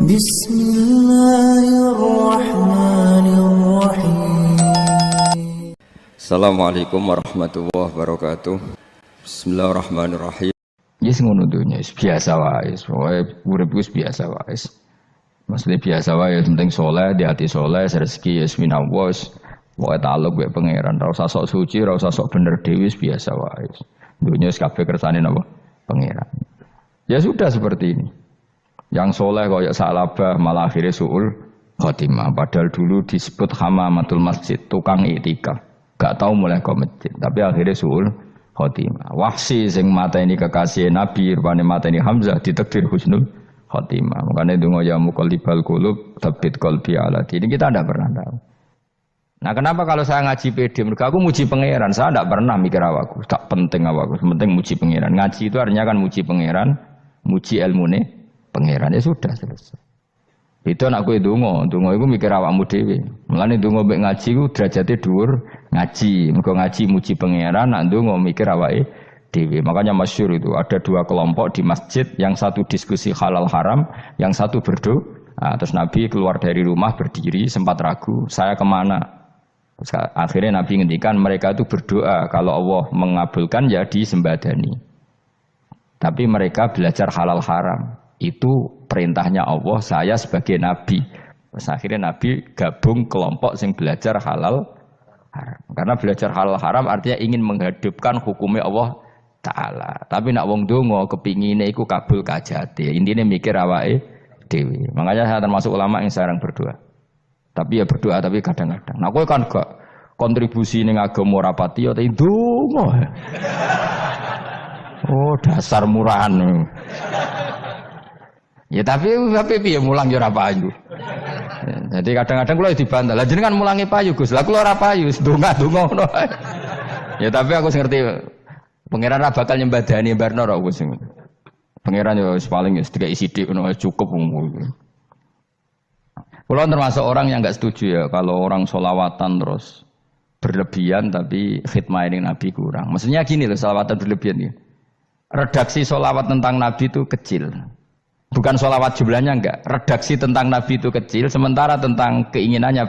Bismillahirrahmanirrahim. Assalamualaikum warahmatullahi wabarakatuh. Bismillahirrahmanirrahim. Yes ngono dunya biasa wae, urip wis biasa wae. Maksudnya biasa wae, penting soleh, di hati soleh, rezeki yes minallah. Pokoke taluk mek pangeran, ora usah sok suci, ora usah sok bener dhewe biasa wae. Dunya wis kabeh kersane napa? Pangeran. Ya sudah seperti ini. Yang soleh kaya salabah malah akhirnya suul khotimah. Padahal dulu disebut hamamatul masjid, tukang iktikaf. Gak tahu mulai ke masjid, tapi akhirnya suul khotimah. Wahsi sing mateni kekasih Nabi, rupane mateni Hamzah ditakdir husnul khotimah. Makanya donga ya muqallibal qulub tsabbit qalbi ala dini. Kita tidak pernah tahu. Nah, kenapa kalau saya ngaji PD? Mereka aku muji pangeran, saya tidak pernah mikir awakku, tak penting awakku, penting muji pangeran. Ngaji itu artinya kan muji pangeran, muji ilmune pangeran, ya sudah selesai. Itu anakku donga itu mikir awakmu dhewe. Mulane donga mek ngaji ku derajate dhuwur ngaji. Mergo ngaji muji pangeran, nak donga mikir awake dhewe. Makanya masyhur itu ada dua kelompok di masjid, yang satu diskusi halal haram, yang satu berdoa. Nah, terus Nabi keluar dari rumah berdiri, sempat ragu, saya kemana? Terus akhirnya Nabi ngendikan mereka itu berdoa kalau Allah mengabulkan ya disembadani. Tapi mereka belajar halal haram. Itu perintahnya Allah, saya sebagai Nabi. Terus akhirnya Nabi gabung kelompok yang belajar halal haram. Karena belajar halal haram artinya ingin menghidupkan hukumnya Allah Ta'ala. Tapi nak wong donga kepingine iku kabul kajate. Intine mikir awake dhewe. Makanya saya termasuk ulama yang jarang berdoa. Tapi ya berdoa tapi kadang-kadang. Nah kowe kan gak kontribusi ning agama ora pati ya ndonga. Oh dasar murahan. Ya tapi piye mulang ya ora payu. Jadi kadang-kadang kula dibantah. Lah jenengan mulangi payu Gus. Lah kula ora payu, ndonga-ndonga ngono. Ya tapi aku ngerti pangeran ora bakal nyembadani barno ora Gus. Pangeran ya paling ya sedikit sithik ngono cukup ngono. Kula termasuk orang yang enggak setuju ya kalau orang sholawatan terus berlebihan tapi khidmah ini Nabi kurang. Maksudnya gini loh, sholawatan berlebihan ya. Redaksi sholawat tentang Nabi itu kecil. Bukan sholawat jumlahnya enggak. Redaksi tentang Nabi itu kecil, sementara tentang keinginannya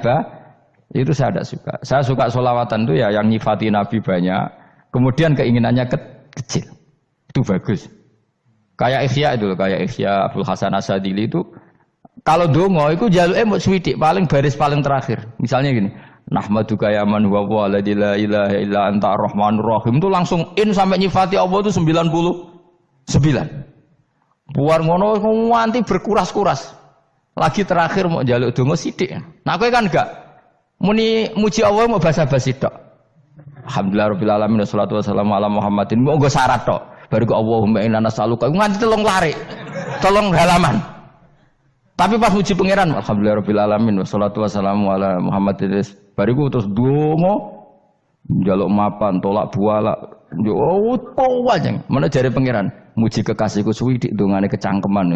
itu saya tidak suka. Saya suka sholawatan itu ya yang nyifati Nabi banyak, kemudian keinginannya kecil. Itu bagus. Kayak Ikhya itu, kayak Ikhya Abdul Hasan Asadili itu, kalau dongo itu jaluke mok swidik paling baris paling terakhir. Misalnya gini, nahmaduka ya man huwa la ilaha illa anta arrahmanur rahim, itu langsung in sampai nyifati Allah itu 99. Buar ngono nganti berkuras-kuras. Lagi terakhir mau jaluk donga sithik. Nah kowe kan enggak muni muji Allah mau basa-basi tok. Alhamdulillah rabbil alamin wassalatu wassalamu ala Muhammadin. Mau nggo syarat tok. Baru ke Allahumma inna nas'aluka nganti telung lari. Tolong halaman. Tapi pas muji pangeran alhamdulillah rabbil alamin wassalatu wassalamu ala Muhammadin. Bariku terus donga njaluk mapan tolak buala. Yo aja. Mana jare pangeran? Muji kekasihku suwidik dongane kecangkeman.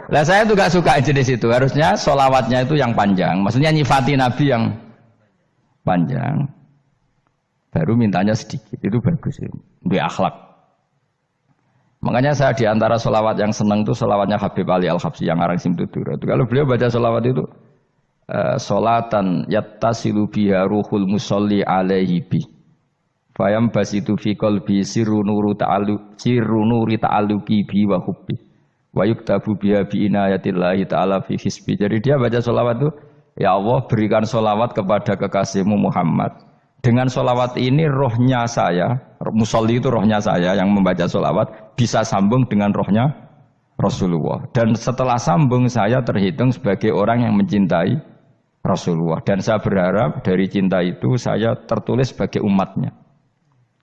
Lah saya tuh gak suka jenis itu. Harusnya sholawatnya itu yang panjang. Maksudnya nyifati Nabi yang panjang. Baru mintanya sedikit. Itu bagus ya. Di akhlak. Makanya saya diantara sholawat yang senang itu sholawatnya Habib Ali Al-Habsyi yang arang Simtutur. Itu kalau beliau baca sholawat itu sholatan yattasilu biha ruhul musolli alaihi bi. Fayam basitu fi qalbi sirru nuri ta'alluqi bi wa hubbi wa yuktabu biha bi inayatillahi ta'ala fi hisbi. Jadi dia baca sholawat itu, ya Allah berikan sholawat kepada kekasihmu Muhammad. Dengan sholawat ini rohnya saya, musolli itu rohnya saya yang membaca sholawat bisa sambung dengan rohnya Rasulullah. Dan setelah sambung saya terhitung sebagai orang yang mencintai Rasulullah. Dan saya berharap dari cinta itu saya tertulis sebagai umatnya.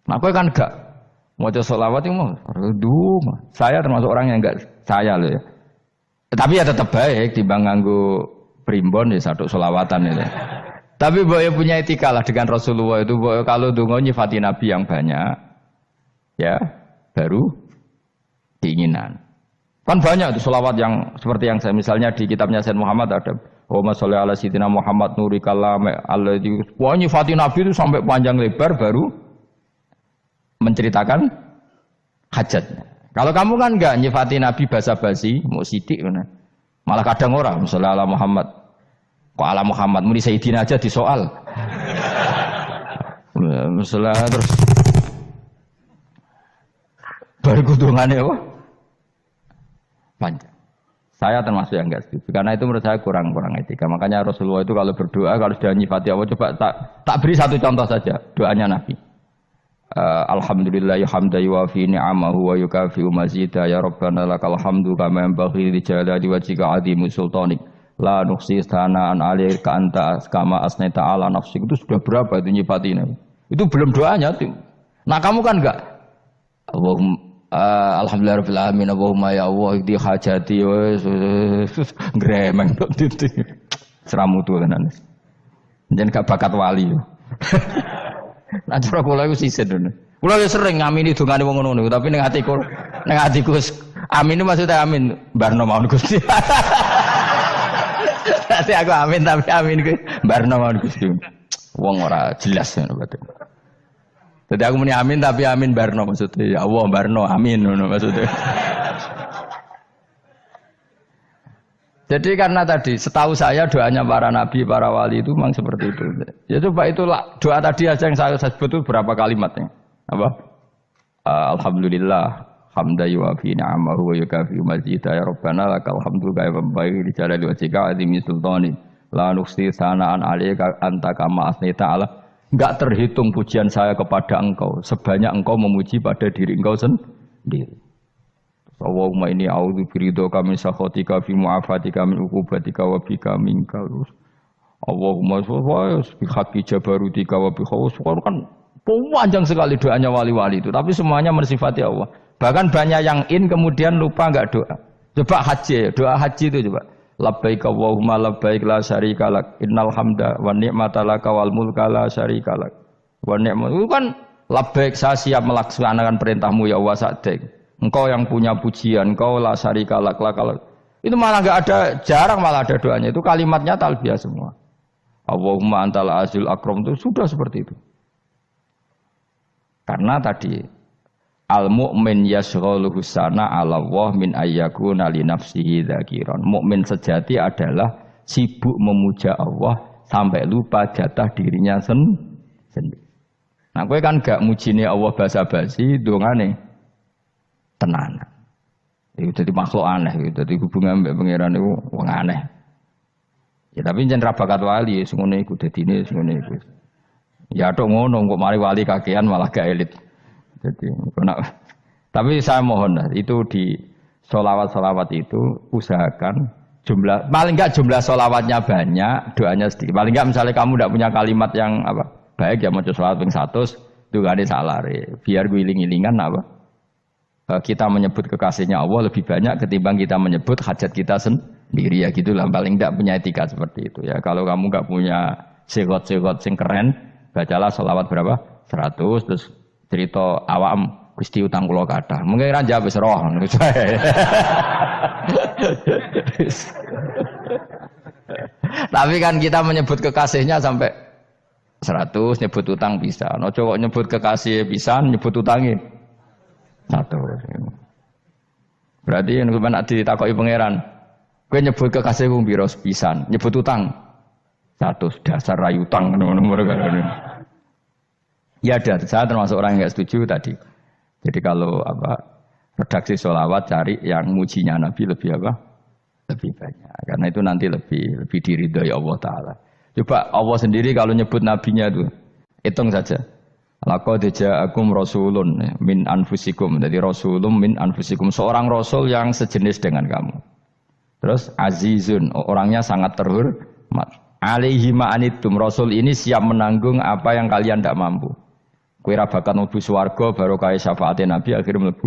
Nah, aku kan enggak mau sholawat itu mau saya termasuk orang yang enggak saya loh ya. Tapi ya tetap baik timbang nganggo primbon ya satu sholawatan itu. Tapi boleh punya etika lah dengan Rasulullah itu. Boleh kalau dongo nyifati Nabi yang banyak, ya baru keinginan. Kan banyak itu sholawat yang seperti yang saya misalnya di kitabnya Sayyid Muhammad ada. Allahumma sholli ala sayyidina Muhammad nuri kalam alladzi. Wah nyifati Nabi itu sampai panjang lebar baru menceritakan hajatnya. Kalau kamu kan enggak nyifati Nabi basa-basi, mau sidik mana. Malah kadang orang, misalnya ala Muhammad. Kok ala Muhammad, muni Sayyidina aja disoal. Misalnya terus baru kudungannya apa? Panjang. Saya termasuk yang enggak setuju. Karena itu menurut saya kurang etika. Makanya Rasulullah itu kalau berdoa, kalau sudah nyifati Allah, coba tak beri satu contoh saja. Doanya Nabi. Alhamdulillah hamdan yuwafi ni'amahu wa yukafi'u mazidah ya Rabbana lakal hamdu kama yanbaghi li jalali wajhika 'azimi sultanik la nuhsi sana'an 'alaika anta kama asnaita 'ala nafsik. Itu sudah berapa itu nyifatin itu belum doanya tuh. Nah kamu kan enggak Allahumma alhamdulillah rabbil alamin Allahumma ya Allah di hajati gremeng tok titik seramutu tenan jen gak bakat wali. Nah cara kula iku sisih dene. Kula yo sering ngamini dongane wong ngono tapi ning atiku amin itu maksudnya amin barno mawon Gusti. Nanti aku amin tapi amin ku barno mawon Gusti. Wong ora jelas ngono berarti. Jadi aku muni amin tapi amin barno maksudnya ya Allah barno amin ngono maksudnya. Jadi karena tadi setahu saya doanya para nabi, para wali itu memang seperti itu. Ya coba itulah doa tadi aja yang saya sebut itu berapa kalimatnya? Apa? Alhamdulillah hamdan yuwafi ni'amahu wa yukafi mazidah ya Rabbana lakal hamdu kama yanbaghi li jalali wajhika 'azimi sultani la nuhsi sana'an 'alaika anta kama asnaita 'ala. Enggak terhitung pujian saya kepada engkau sebanyak engkau memuji pada diri engkau sendiri. Allahumma inni a'udzu biridhoka min sakhatika fi mu'afatika min uqubatika wa bika minka. Allahumma bi haqqi jabarutika wa bi khawfika. Kan panjang sekali doanya wali-wali itu, tapi semuanya mensifati Allah. Bahkan banyak yang kemudian lupa enggak doa. Coba haji, doa haji itu coba. Labbaik Allahumma labbaik la syarika lak innal hamda wa ni'mata laka wal mulka la syarika lak. Wa ni'matu itu kan labbaik saya siap melaksanakan perintahmu ya Allah sa'dik. Engkau yang punya pujian, engkau la syarika lak. Itu malah enggak ada, jarang malah ada doanya. Itu kalimatnya talbiyah semua. Allahumma antal azil akram itu sudah seperti itu. Karena tadi al-mu'min yashghaluhu sana 'ala Allah min ayyakuna li nafsihi dzakiran. Mukmin sejati adalah sibuk memuja Allah sampai lupa jatah dirinya sendiri. Nah, kowe kan gak mujine Allah basa-basi, dongane tenanan. Itu jadi makhluk aneh, itu jadi hubungan mbek pangeran itu wong aneh. Ya tapi jan ra bakat wali, ngono iku dadine ngono iku. Ya tok ngono kok mari wali kakean malah gak elit. Jadi tapi saya mohon itu di sholawat itu usahakan jumlah paling enggak jumlah sholawatnya banyak, doanya sedikit. Paling enggak misalnya kamu tidak punya kalimat yang apa baik ya mau sholawat ping 100 itu gak ada salah biar guling-gilingan apa kita menyebut kekasihnya Allah lebih banyak ketimbang kita menyebut hajat kita sendiri ya gitulah. Paling enggak punya etika seperti itu ya. Kalau kamu enggak punya segot-segot sing keren, bacalah sholawat berapa 100 terus cerita awam Gusti utang kula kathah. Mungkin ra jawab wis roh. Tapi kan kita menyebut kekasihnya sampai 100, nyebut utang bisa. Ojo kok nyebut kekasih pisan, nyebut utangi 100. Berarti yen nek ditakoki pangeran, kowe nyebut kekasihku piro pisan, nyebut utang 100 dasar rayu utang ngono-ngono. Ya ada, saya termasuk orang yang nggak setuju tadi. Jadi kalau redaksi sholawat cari yang mujinya Nabi lebih lebih banyak. Karena itu nanti lebih diridhoi Allah Taala. Coba Allah sendiri kalau nyebut nabinya itu, hitung saja. Laqad ja'akum rasulun min anfusikum. Jadi rasulun min anfusikum, seorang rasul yang sejenis dengan kamu. Terus azizun, orangnya sangat terhormat. Alaihi ma'anitum, rasul ini siap menanggung apa yang kalian tidak mampu. Kowe ra bakal mlebu swarga barokah syafaate Nabi akhirnya mlebu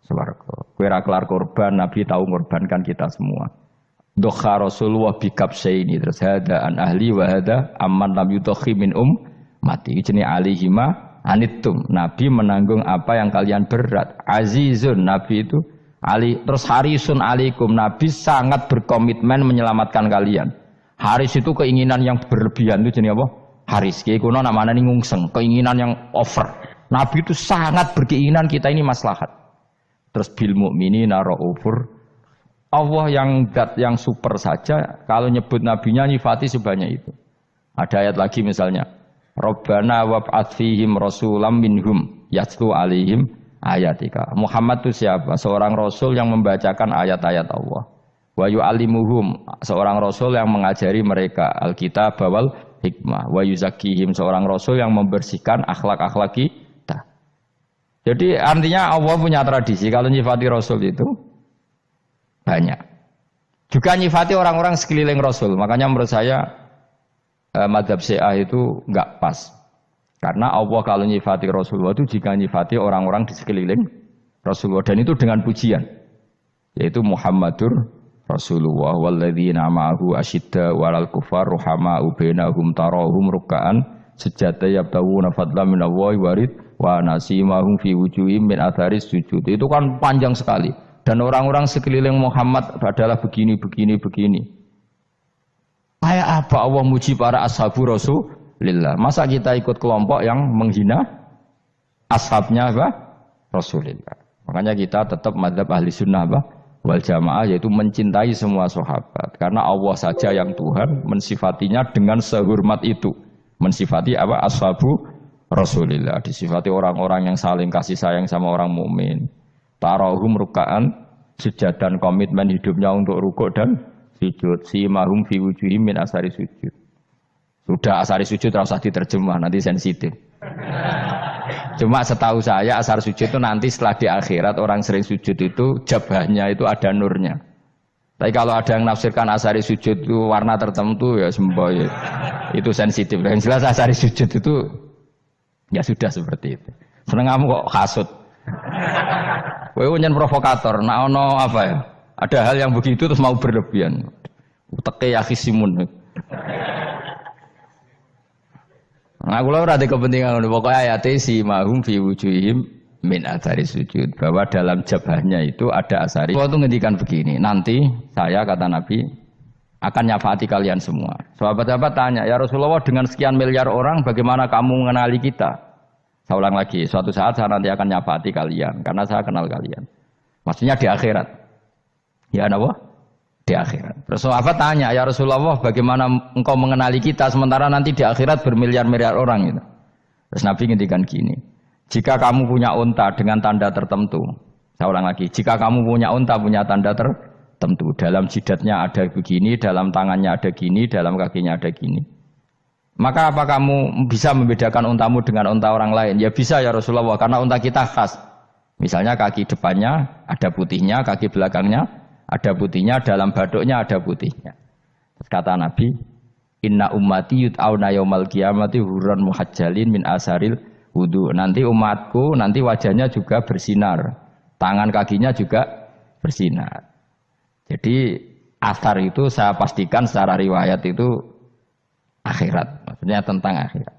swarga. Kowe ra kelar korban, Nabi tahu mengorbankan kita semua. Dokha Rasulullah bikabsaini terus hada an ahli wa hada amman lam yudakhi min mati. Jenenge alihima anittum. Nabi menanggung apa yang kalian berat. Azizun, Nabi itu ali terus harisun alaikum. Nabi sangat berkomitmen menyelamatkan kalian. Haris itu keinginan yang berlebihan itu jenenge apa? Haris, kiai kuno namanya ngungseng, keinginan yang over. Nabi itu sangat berkeinginan kita ini maslahat. Terus bil mukminina raufur. Allah yang zat yang super saja kalau nyebut nabinya nyifati sebanyak itu. Ada ayat lagi misalnya, Rabbana wab'ats fihim rasulam minhum yatlu alaihim ayatika. Muhammad itu siapa? Seorang rasul yang membacakan ayat-ayat Allah. Wa yu'allimuhum, seorang rasul yang mengajari mereka Alkitab wal hikmah. Wa yuzakkihim, seorang rasul yang membersihkan akhlak-akhlak kita. Jadi artinya Allah punya tradisi kalau nyifati rasul itu banyak. Juga nyifati orang-orang sekeliling rasul. Makanya menurut saya madhab Syiah itu enggak pas. Karena Allah kalau nyifati Rasulullah itu jika nyifati orang-orang di sekeliling Rasulullah. Dan itu dengan pujian. Yaitu Muhammadur Rasulullah walladzina ma'ahu asyidda walal kufar ruhama'u bainahum tarahum ruk'an sujada yabtawuna fadlan minallahi warid wa nasimahum fi wujuhim min atharis sujud. Itu kan panjang sekali. Dan orang-orang sekeliling Muhammad adalah begini. Kayak apa Allah muji para ashabu Rasulillah? Masa kita ikut kelompok yang menghina ashabnya apa? Rasulillah. Makanya kita tetap madzhab ahli sunnah apa? Wal jamaah, yaitu mencintai semua sahabat. Karena Allah saja yang Tuhan mensifatinya dengan sehormat itu. Mensifati apa? Ashabu Rasulillah. Disifati orang-orang yang saling kasih sayang sama orang mukmin. Tarahum ruka'an, sujud dan komitmen hidupnya untuk rukuk dan sujud. Simahum fi wujuhim min asari sujud. Sudah asari sujud tidak usah diterjemah, nanti sensitif. Cuma setahu saya asar sujud itu nanti setelah di akhirat orang sering sujud itu jabahnya itu ada nurnya. Tapi kalau ada yang nafsirkan asari sujud itu warna tertentu ya semboy. Itu sensitif. Yang jelas asari sujud itu ya sudah seperti itu. Seneng kamu kok hasut. Kowe nyen provokator, nak ono apa ya? Ada hal yang begitu terus mau berlebihan. Uteke ya khisimun. Nah, kula ora ada kepentingan pokoknya ayat si mahum fi wujuhim min athari sujud, bahwa dalam jabahnya itu ada asari. Waktu ngendikan begini, nanti saya kata Nabi akan nyafati kalian semua. Sahabat-sahabat tanya, ya Rasulullah dengan sekian miliar orang bagaimana kamu mengenali kita? Saya ulang lagi, suatu saat saya nanti akan nyafati kalian karena saya kenal kalian. Maksudnya di akhirat. Ya napa? Di akhirat. Terus sahabat tanya, ya Rasulullah bagaimana engkau mengenali kita sementara nanti di akhirat bermiliar-miliar orang gitu. Terus Nabi ngendikan gini, jika kamu punya unta dengan tanda tertentu, saya ulang lagi, jika kamu punya unta punya tanda tertentu, dalam jidatnya ada begini, dalam tangannya ada gini, dalam kakinya ada gini, maka apa kamu bisa membedakan untamu dengan unta orang lain? Ya bisa ya Rasulullah, karena unta kita khas. Misalnya kaki depannya ada putihnya, kaki belakangnya ada putihnya, dalam baduknya ada putihnya. Terus kata Nabi, inna ummati yut'auna yaumal qiyamati hurran muhajjalin min asaril wudu. Nanti umatku nanti wajahnya juga bersinar, tangan kakinya juga bersinar. Jadi asar itu saya pastikan secara riwayat itu akhirat, maksudnya tentang akhirat.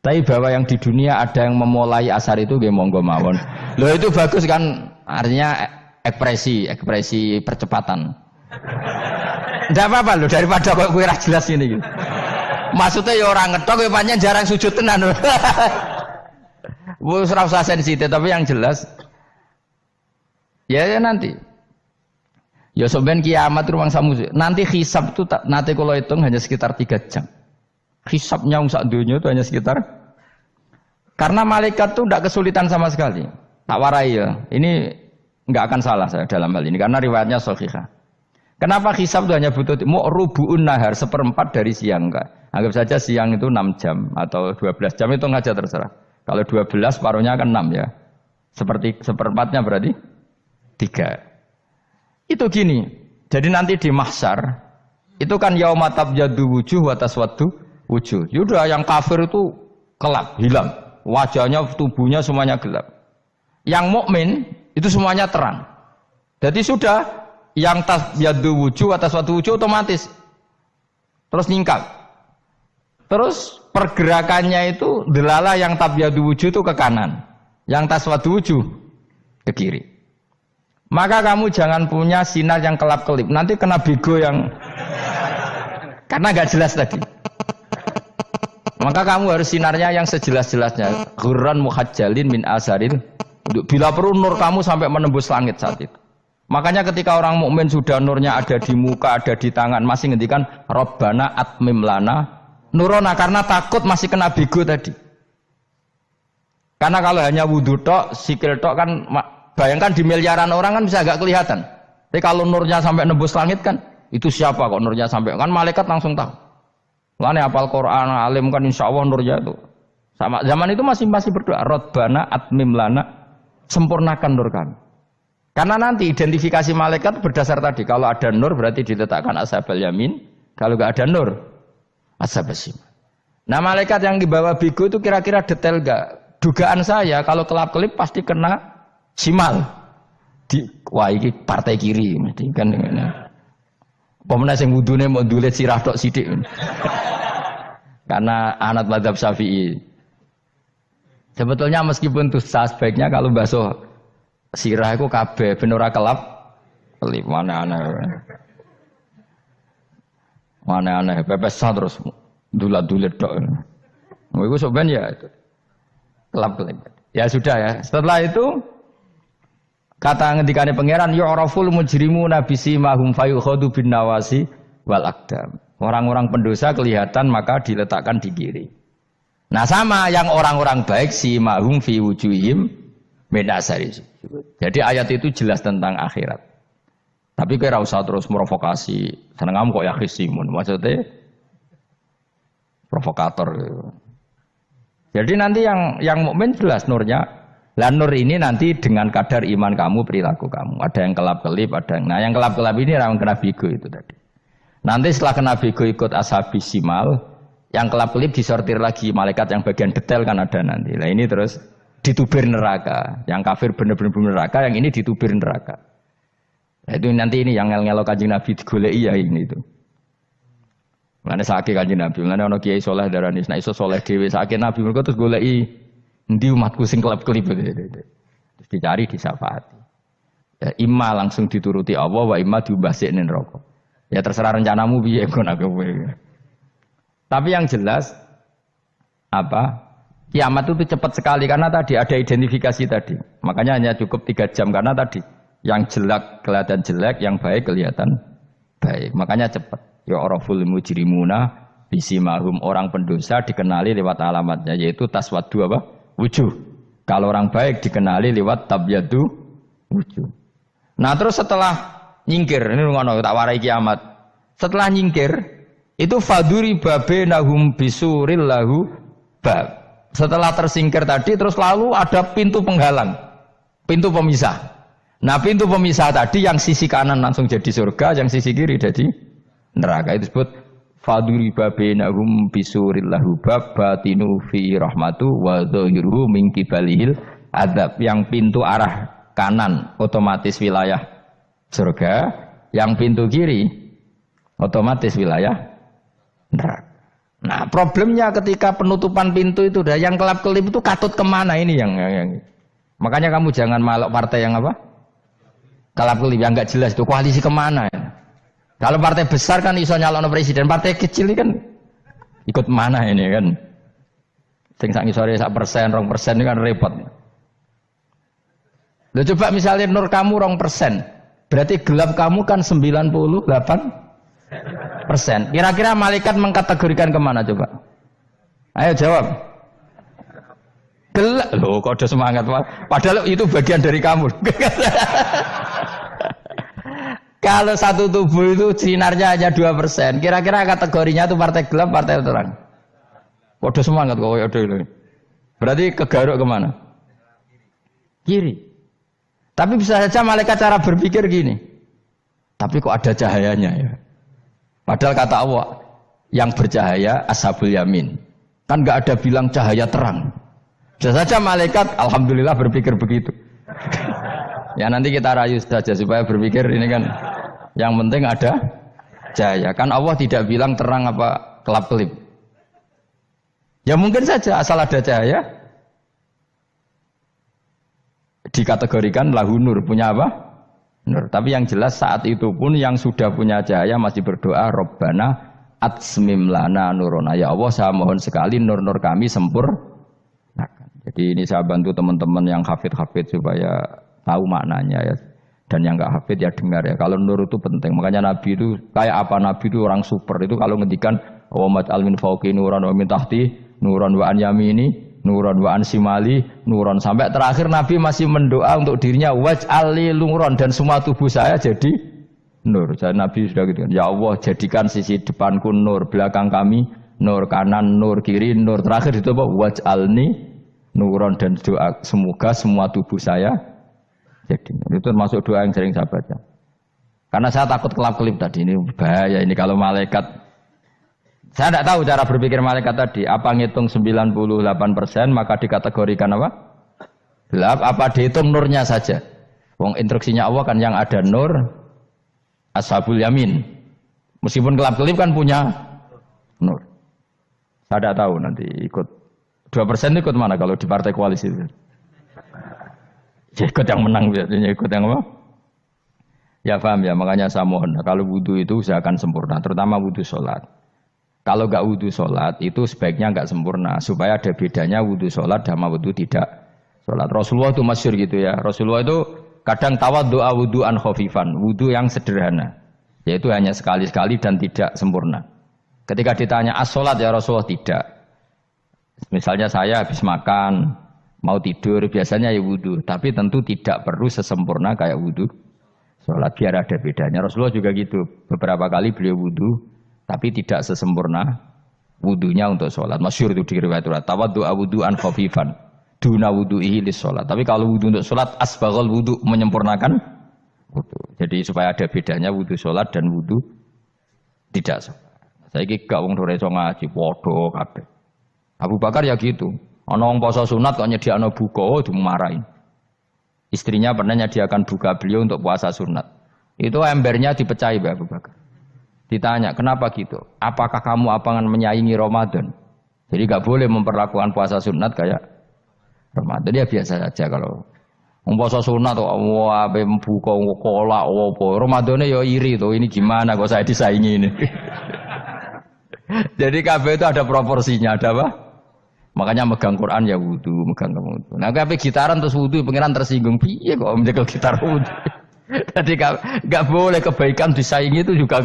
Tapi bahwa yang di dunia ada yang memulai asar itu nggih monggo mawon. Loh itu bagus kan, artinya ekspresi percepatan. Tidak apa-apa loh, daripada kok kue jelas ini gitu. Maksudnya ya orang ngetok, ya panjang jarang sujud tenan. Wes ora usah sensitif, tapi yang jelas ya nanti. Ya sampean kiamat ruang samu. Nanti hisab itu nanti kalau hitung hanya sekitar 3 jam. Hisabnya sak dunia itu hanya sekitar, karena malaikat itu tidak kesulitan sama sekali. Tak warai ya. Ini enggak akan salah saya dalam hal ini karena riwayatnya sahihah. Kenapa hisab itu hanya butuh rubu'un nahar, 1/4 dari siang enggak? Anggap saja siang itu 6 jam atau 12 jam, itu aja terserah. Kalau 12 paruhnya kan 6 ya. Seperti 1/4-nya berarti 3. Itu gini. Jadi nanti di mahsyar itu kan yauma tabyaddu wujuh wa taswaddu wujuh. Yaudah yang kafir itu kelap, hilang. Wajahnya, tubuhnya semuanya gelap. Yang mukmin itu semuanya terang. Jadi sudah yang tabyaddu wujuh atas suatu wujuh otomatis terus nyingkap. Terus pergerakannya itu delala yang tabyaddu wujuh itu ke kanan, yang taswaddu wujuh ke kiri. Maka kamu jangan punya sinar yang kelap-kelip. Nanti kena bego yang karena gak jelas tadi. Maka kamu harus sinarnya yang sejelas-jelasnya. Ghurran muhajjalin min asaril Bila perlu nur kamu sampai menembus langit saat itu. Makanya ketika orang mukmin sudah nurnya ada di muka, ada di tangan, masih ngendikan Rabbana atmim lana nurona, karena takut masih kena bigo tadi. Karena kalau hanya wudhu tok, sikil tok kan, bayangkan di miliaran orang kan bisa agak kelihatan. Tapi kalau nurnya sampai nembus langit kan, itu siapa kok nurnya sampai, kan malaikat langsung tahu. Lane hafal Quran, alim kan insya Allah nurnya itu. Sama zaman itu masih berdoa Rabbana atmim lana, sempurnakan nur kami. Karena nanti identifikasi malaikat berdasar tadi. Kalau ada nur berarti diletakkan ashabal yamin. Kalau nggak ada nur, ashabal shimal. Nah malaikat yang dibawa bigo itu kira-kira detail nggak? Dugaan saya kalau kelap-kelip pasti kena simal. Wah ini partai kiri. Kan, pemenang yang wudhunya mau dulet sirah tok sidik. Karena anak mazhab Syafi'i. Sebetulnya meskipun itu sebaiknya kalau basuh sirah itu kabeh ben ora kelap kelip mana aneh pepesan terus dulat-dulit tok. Iku soben ya kelap kelip. Ya sudah ya. Setelah itu kata ngendikane pangeran yu'raful mujrimuna bisimahum fayukhadu bin nawasi wal aqdam. Orang-orang pendosa kelihatan maka diletakkan di kiri. Nah sama yang orang-orang baik simahum fi wujuhim min asari. Jadi ayat itu jelas tentang akhirat. Tapi kira usah terus provokasi. Seneng kamu kok ya khisimun. Maksudnya provokator. Jadi nanti yang mukmin jelas nurnya. Lah nur ini nanti dengan kadar iman kamu, perilaku kamu. Ada yang kelap-kelip, ada yang. Nah yang kelap-kelip ini orang kena bigo itu tadi. Nanti setelah kena bigo ikut ashabi simal, yang kelap-kelip disortir lagi malaikat yang bagian detail kan ada nanti. Nah ini terus ditubir neraka. Yang kafir benar-benar neraka, yang ini ditubir neraka. Nah, itu nanti ini yang ngel-ngelo Kanjeng Nabi digoleki ya ini itu. Mana sakit Kanjeng Nabi, mana ono kiai soleh darani nek iso soleh dhewe sakit Nabi mergo terus goleki endi umatku sing kelep-kelip. Terus dicari disyafaati. Ya imma langsung dituruti Allah wa imma diumbasik ning neraka. Ya terserah rencanamu piye kon aku kowe. Tapi yang jelas apa? Kiamat itu cepat sekali karena tadi ada identifikasi tadi. Makanya hanya cukup 3 jam karena tadi yang jelek kelihatan jelek, yang baik kelihatan baik. Makanya cepat. Ya araful mujrimuna bisimahum, orang pendosa dikenali lewat alamatnya yaitu taswaddu apa? Wujuh. Kalau orang baik dikenali lewat tabyadu wujuh. Nah, terus setelah nyingkir, ini ngono tak warai kiamat. Setelah nyingkir itu faduri babenahum bisuril lahu bab. Setelah tersingkir tadi terus lalu ada pintu penghalang, pintu pemisah. Nah pintu pemisah tadi yang sisi kanan langsung jadi surga, yang sisi kiri jadi neraka. Itu disebut faduri babenahum bisuril lahu bab batinu fi rahmatu wa dhahiruhu min qibalihil adzab. Yang pintu arah kanan otomatis wilayah surga, yang pintu kiri otomatis wilayah neraka. Nah problemnya ketika penutupan pintu itu dah yang kelap-kelip itu katut kemana ini yang makanya kamu jangan malok partai yang apa kelap-kelip yang nggak jelas itu koalisi kemana ya? Kalau partai besar kan iso nyalon presiden, partai kecil ini kan ikut mana ini kan sing sak ngisore 1%, 2% ini kan repot. Loh coba misalnya nur kamu 2%, berarti gelap kamu kan 98%. Kira-kira malaikat mengkategorikan kemana coba? Ayo jawab. Gelap. Loh kok ada semangat Pak. Padahal itu bagian dari kamu. Kalau satu tubuh itu sinarnya hanya 2%. Kira-kira kategorinya itu partai gelap, partai terang. Kok ada semangat kok ada ini. Berarti kegaruk kemana? Kiri. Tapi bisa saja malaikat cara berpikir gini. Tapi kok ada cahayanya ya? Padahal kata Allah, yang bercahaya ashabul yamin. Kan nggak ada bilang cahaya terang. Bisa saja malaikat, alhamdulillah berpikir begitu. Ya nanti kita rayu saja supaya berpikir ini kan, yang penting ada cahaya. Kan Allah tidak bilang terang apa kelap-kelip. Ya mungkin saja asal ada cahaya, dikategorikan lahu nur, punya apa? Nur. Tapi yang jelas saat itu pun yang sudah punya cahaya masih berdoa Rabbana atsmim lana nurona. Ya Allah saya mohon sekali nur-nur kami sempurnakan. Jadi ini saya bantu teman-teman yang hafid supaya tahu maknanya ya. Dan yang nggak hafid ya dengar ya. Kalau nur itu penting. Makanya Nabi itu kayak apa? Nabi itu orang super. Itu kalau ngendikan wa maj'al min fawqi nuran wa min tahti nuran wa an yamini nuran wa an simali nuran, sampai terakhir Nabi masih mendoa untuk dirinya waj'al li nuran, dan semua tubuh saya jadi nur. Jadi Nabi sudah gitu. Ya Allah, jadikan sisi depanku nur, belakang kami nur, kanan nur, kiri nur, terakhir itu apa? Waj'alni nuron, dan doa semoga semua tubuh saya jadi nur. Itu termasuk doa yang sering saya baca. Karena saya takut kelap-kelip tadi, ini bahaya ini kalau malaikat. Saya tidak tahu cara berpikir malaikat tadi. Apa ngitung 98% maka dikategorikan apa? Gelap. Apa dihitung nurnya saja? Wong instruksinya Allah kan yang ada nur ashabul yamin. Meskipun kelap-kelip kan punya nur. Saya tidak tahu nanti ikut 2% ikut mana kalau di partai koalisi itu? Ya ikut yang menang biasanya, ikut yang apa? Ya paham ya, makanya saya mohon. Kalau wudhu itu usahakan sempurna, terutama wudhu sholat. Kalau nggak wudhu sholat itu sebaiknya nggak sempurna, supaya ada bedanya wudhu sholat sama wudhu tidak sholat. Rasulullah itu masyhur gitu ya. Rasulullah itu kadang tawaddu'a wudhu'an khafifan, wudhu yang sederhana, yaitu hanya sekali-sekali dan tidak sempurna. Ketika ditanya as-sholat ya Rasulullah, tidak. Misalnya saya habis makan, mau tidur, biasanya ya wudhu. Tapi tentu tidak perlu sesempurna kayak wudhu sholat, biar ada bedanya. Rasulullah juga gitu. Beberapa kali beliau wudhu, tapi tidak sesempurna wudhunya untuk sholat. Masyhur itu di riwayat tawaddu'a wudhu'an khafifan duna wudhu'ihi lis sholat. Tapi kalau wudhu untuk sholat, asbaghal wudhu, menyempurnakan wudhu. Jadi supaya ada bedanya wudhu sholat dan wudhu tidak sholat. Saya gak wong ora iso ngaji padha kabeh. Abu Bakar ya gitu. Ana wong poso sunat kok nyediakno buka, dimarahin. Istrinya pernah nyediakan buka beliau untuk puasa sunat. Itu embernya dipecahi Mbak Abu Bakar. Ditanya, kenapa gitu? Apakah kamu akan menyaingi Ramadan? Jadi gak boleh memperlakukan puasa sunat kayak Ramadan. Ya biasa saja kalau puasa sunat kok wah buka kolak apa. Ramadannya ya iri tuh. Ini gimana kok saya disaingi ini? Jadi kabeh itu ada proporsinya, ada apa? Makanya megang Quran ya wudu, megang wudu. Nah, kabeh gitaran terus wudu, pengiran tersinggung. Piye kok menjaga gitar wudu? Jadi enggak boleh kebaikan disaingi itu juga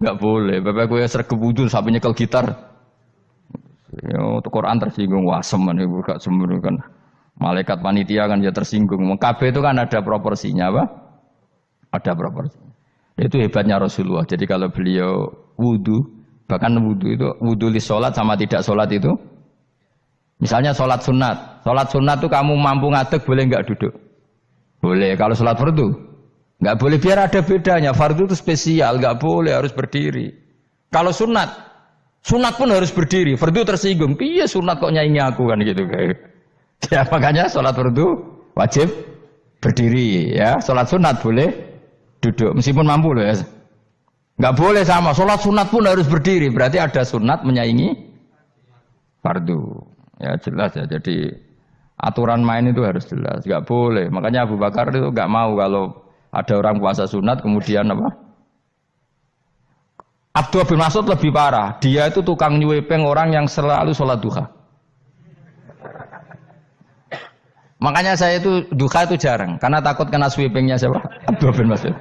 enggak boleh. Bapak gue sergap wudu sampai nyekel gitar. Ya, untuk Quran tersinggung, wah semen ibu gak sembunyi kan. Malaikat panitia kan ya tersinggung. Kabeh itu kan ada proporsinya, apa? Ada proporsinya. Itu hebatnya Rasulullah. Jadi kalau beliau wudu, bahkan wudhu itu, wudhu li sholat sama tidak sholat itu. Misalnya sholat sunat. Sholat sunat itu kamu mampu ngadeg boleh enggak duduk? Boleh. Kalau sholat fardu? Enggak boleh, biar ada bedanya. Fardu itu spesial, enggak boleh, harus berdiri. Kalau sunat, sunat pun harus berdiri. Fardu tersinggung. Iya sunat kok nyaingi aku kan gitu. Ya makanya sholat fardu wajib berdiri. Ya, sholat sunat boleh duduk. Meskipun mampu loh ya. Enggak boleh sama, sholat sunat pun harus berdiri. Berarti ada sunat menyaingi fardu. Ya jelas ya, jadi aturan main itu harus jelas. Enggak boleh, makanya Abu Bakar itu enggak mau kalau ada orang puasa sunat kemudian apa? Abdullah bin Mas'ud lebih parah. Dia itu tukang nyuwepeng orang yang selalu sholat duha. Makanya saya itu duha itu jarang, karena takut kena sweepingnya siapa? Abdullah bin Mas'ud.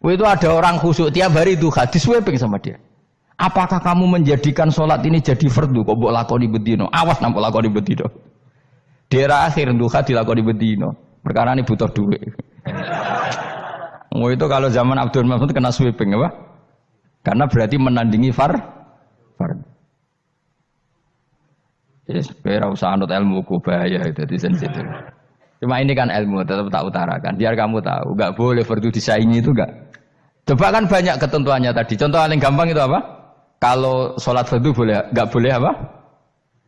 Itu ada orang khusyuk tiap hari duha, disweping sama dia. Apakah kamu menjadikan sholat ini jadi fardu? Kok mbok lakoni bedino? Awas nampak lakoni bedino. Daerah akhir duha dilakoni bedino. Perkara ini butuh duit. Itu kalau zaman Abdul Mas'ud kena sweeping apa? Karena berarti menandingi fardu. Yes, ora usah anut ilmu ku bahaya itu di sensitif. Cuma ini kan ilmu tetap tak utarakan. Biar kamu tahu, enggak boleh fardu disaingi itu enggak. Coba kan banyak ketentuannya tadi. Contoh paling gampang itu apa? Kalau sholat fardu boleh, enggak boleh apa?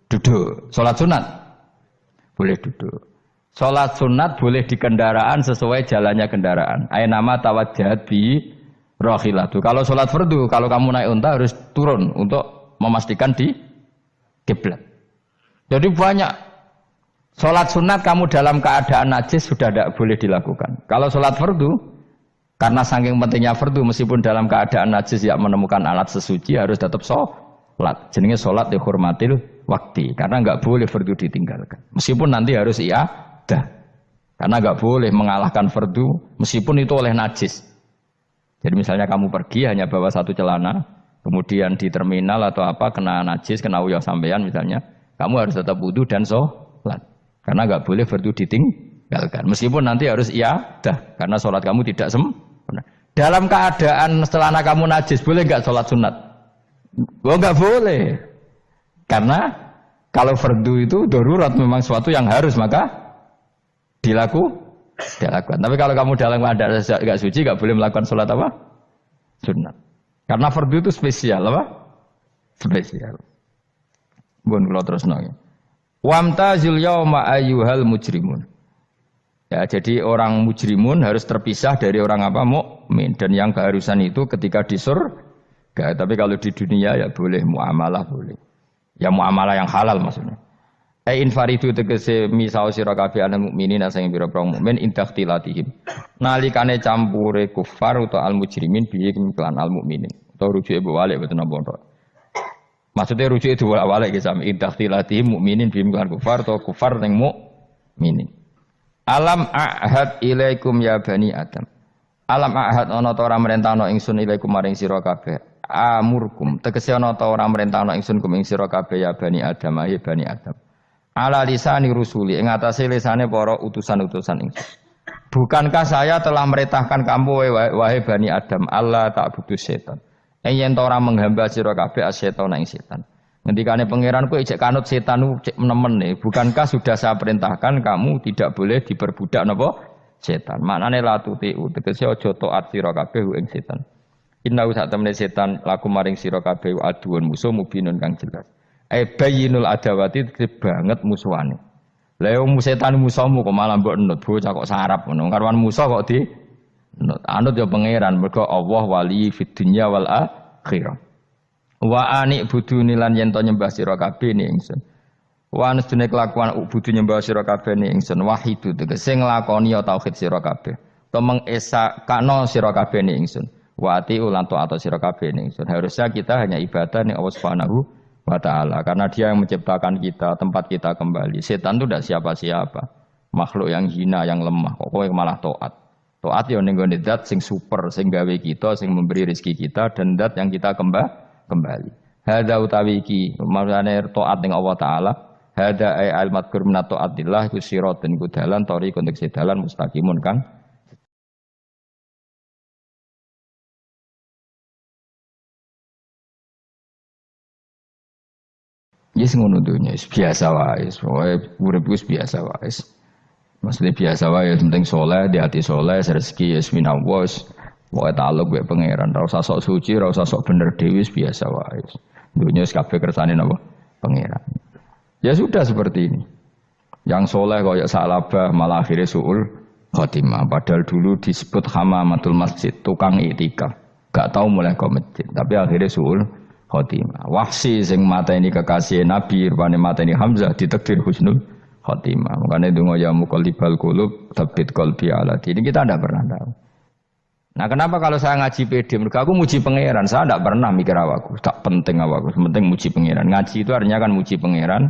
Duduk. Sholat sunat boleh duduk. Sholat sunat boleh di kendaraan sesuai jalannya kendaraan. Aynama tawajjahat bi rakhilatu. Kalau sholat fardu, kalau kamu naik unta harus turun untuk memastikan di kiblat. Jadi banyak sholat sunat kamu dalam keadaan najis sudah tidak boleh dilakukan. Kalau sholat fardu, karena saking pentingnya fardu, meskipun dalam keadaan najis tidak menemukan alat sesuci harus tetap sholat. Jenenge sholat dihormatil waktu. Karena enggak boleh fardu ditinggalkan. Meskipun nanti harus iadah. Karena enggak boleh mengalahkan fardu meskipun itu oleh najis. Jadi misalnya kamu pergi hanya bawa satu celana, kemudian di terminal atau apa kena najis, kena uyah sampean misalnya, kamu harus tetap wudu dan sholat. Karena enggak boleh fardu ditinggalkan. Meskipun nanti harus iadah karena sholat kamu tidak sempurna. Dalam keadaan celana kamu najis, boleh enggak sholat sunat? Oh enggak boleh. Karena kalau fardu itu darurat memang sesuatu yang harus maka dilakukan. Tapi kalau kamu dalam keadaan enggak suci enggak boleh melakukan sholat apa? Sunat. Karena fardu itu spesial apa? Spesial. Bon kula terusno. Wamtazil yauma ayyuhal mujrimun. Ya, jadi orang mujrimun harus terpisah dari orang apa? Mukmin. Dan yang keharusan itu ketika di surga. Tapi kalau di dunia ya boleh muamalah boleh. Ya muamalah yang halal maksudnya. Infaridu tegese misau sira kabeh ana mukminin sing pira-pira mukmin intakhtilatihim. Nalikane campure kufar utawa al mujrimin bihi kelan al mukminin. Utawa rujuke balik boten napa. Maksudnya rujuke diwalik iki sami intakhtilatihim mukminin bihi kelan kufar utawa kufar ning mukminin. Alam ahad ilaikum ya bani Adam. Alam ahad ana ta ora merentano ingsun ilaikum maring sira kabeh. Amurkum tegese ana ta ora merentano ingsun kum ing sira kabeh ya bani Adam ya bani Adam. Ala lisani rusuli ing atase lisane para utusan-utusan ingsun. Bukankah saya telah merintahkan kamu wahai bani Adam Allah ta'budu setan. Yen ta ora menghamba sira kabeh asetan ing setan. Ngendikane pangeranku ijek kanut setan cek nemen nih. Bukankah sudah saya perintahkan kamu tidak boleh diperbudak napa setan. Maknane la tutiu tegese aja taat sira kabeh ing setan. Inna sak temene setan laku maring sira kabeh aduun musuh mubinun kang jelas. Bayinul adawati banget musuhane. Lah yo setan musuhmu kok malah mbok enut bocah kok sarap ngono. Karwan musuh kok di enut. Anut yo pangeran mergo Allah wali fid dunya wal akhirah. Wa ani buduni lan yen to nyembah sira kabeh ni ingsun. Wa anstune kelakuan budu nyembah sira kabeh ni ingsun wahidu tegese nglakoni tauhid sira kabeh. To mengesa kana sira kabeh ni ingsun. Wa ati ulan to atau sira kabeh ni ingsun. Harusnya kita hanya ibadah ning Allah Subhanahu wa taala karena Dia yang menciptakan kita, tempat kita kembali. Setan itu tidak siapa-siapa. Makhluk yang hina, yang lemah. Kok kowe malah taat. Taat ya ning gone zat sing super, sing gawe kita, sing memberi rezeki kita dan zat yang kita kembali. Hada utawi iki maksudane taat ning Allah taala. Hada ay al madkur min taatillah iku siratun iku dalan tori konteks dalan mustaqimun kang yes ngono dunya biasa wae. Pokoke urip wis biasa wae. Maksudnya biasa wae penting saleh, di hati saleh, rezeki ya minallah. Pokoke taluk wae pangeran, ora usah sok suci, ora usah sok bener dhewe biasa wae. Dunia kabeh kersane napa? Pangeran. Ya sudah seperti ini. Yang soleh koyok salabah malah akhirnya suul khotimah. Padahal dulu disebut hamamatul masjid, tukang iktikaf. Gak tahu mulai ke masjid, tapi akhirnya suul khotimah. Wahsi sing mata ini kekasih Nabi, rupane mata ini Hamzah ditakdir husnul khotimah. Makanya donga ya muqallibal qulub tsabbit qalbi ala dini. Kita tidak pernah tahu. Nah kenapa kalau saya ngaji PD? Mereka aku muji pangeran, saya tidak pernah mikir awakku, tak penting awakku, penting muji pangeran. Ngaji itu artinya kan muji pangeran,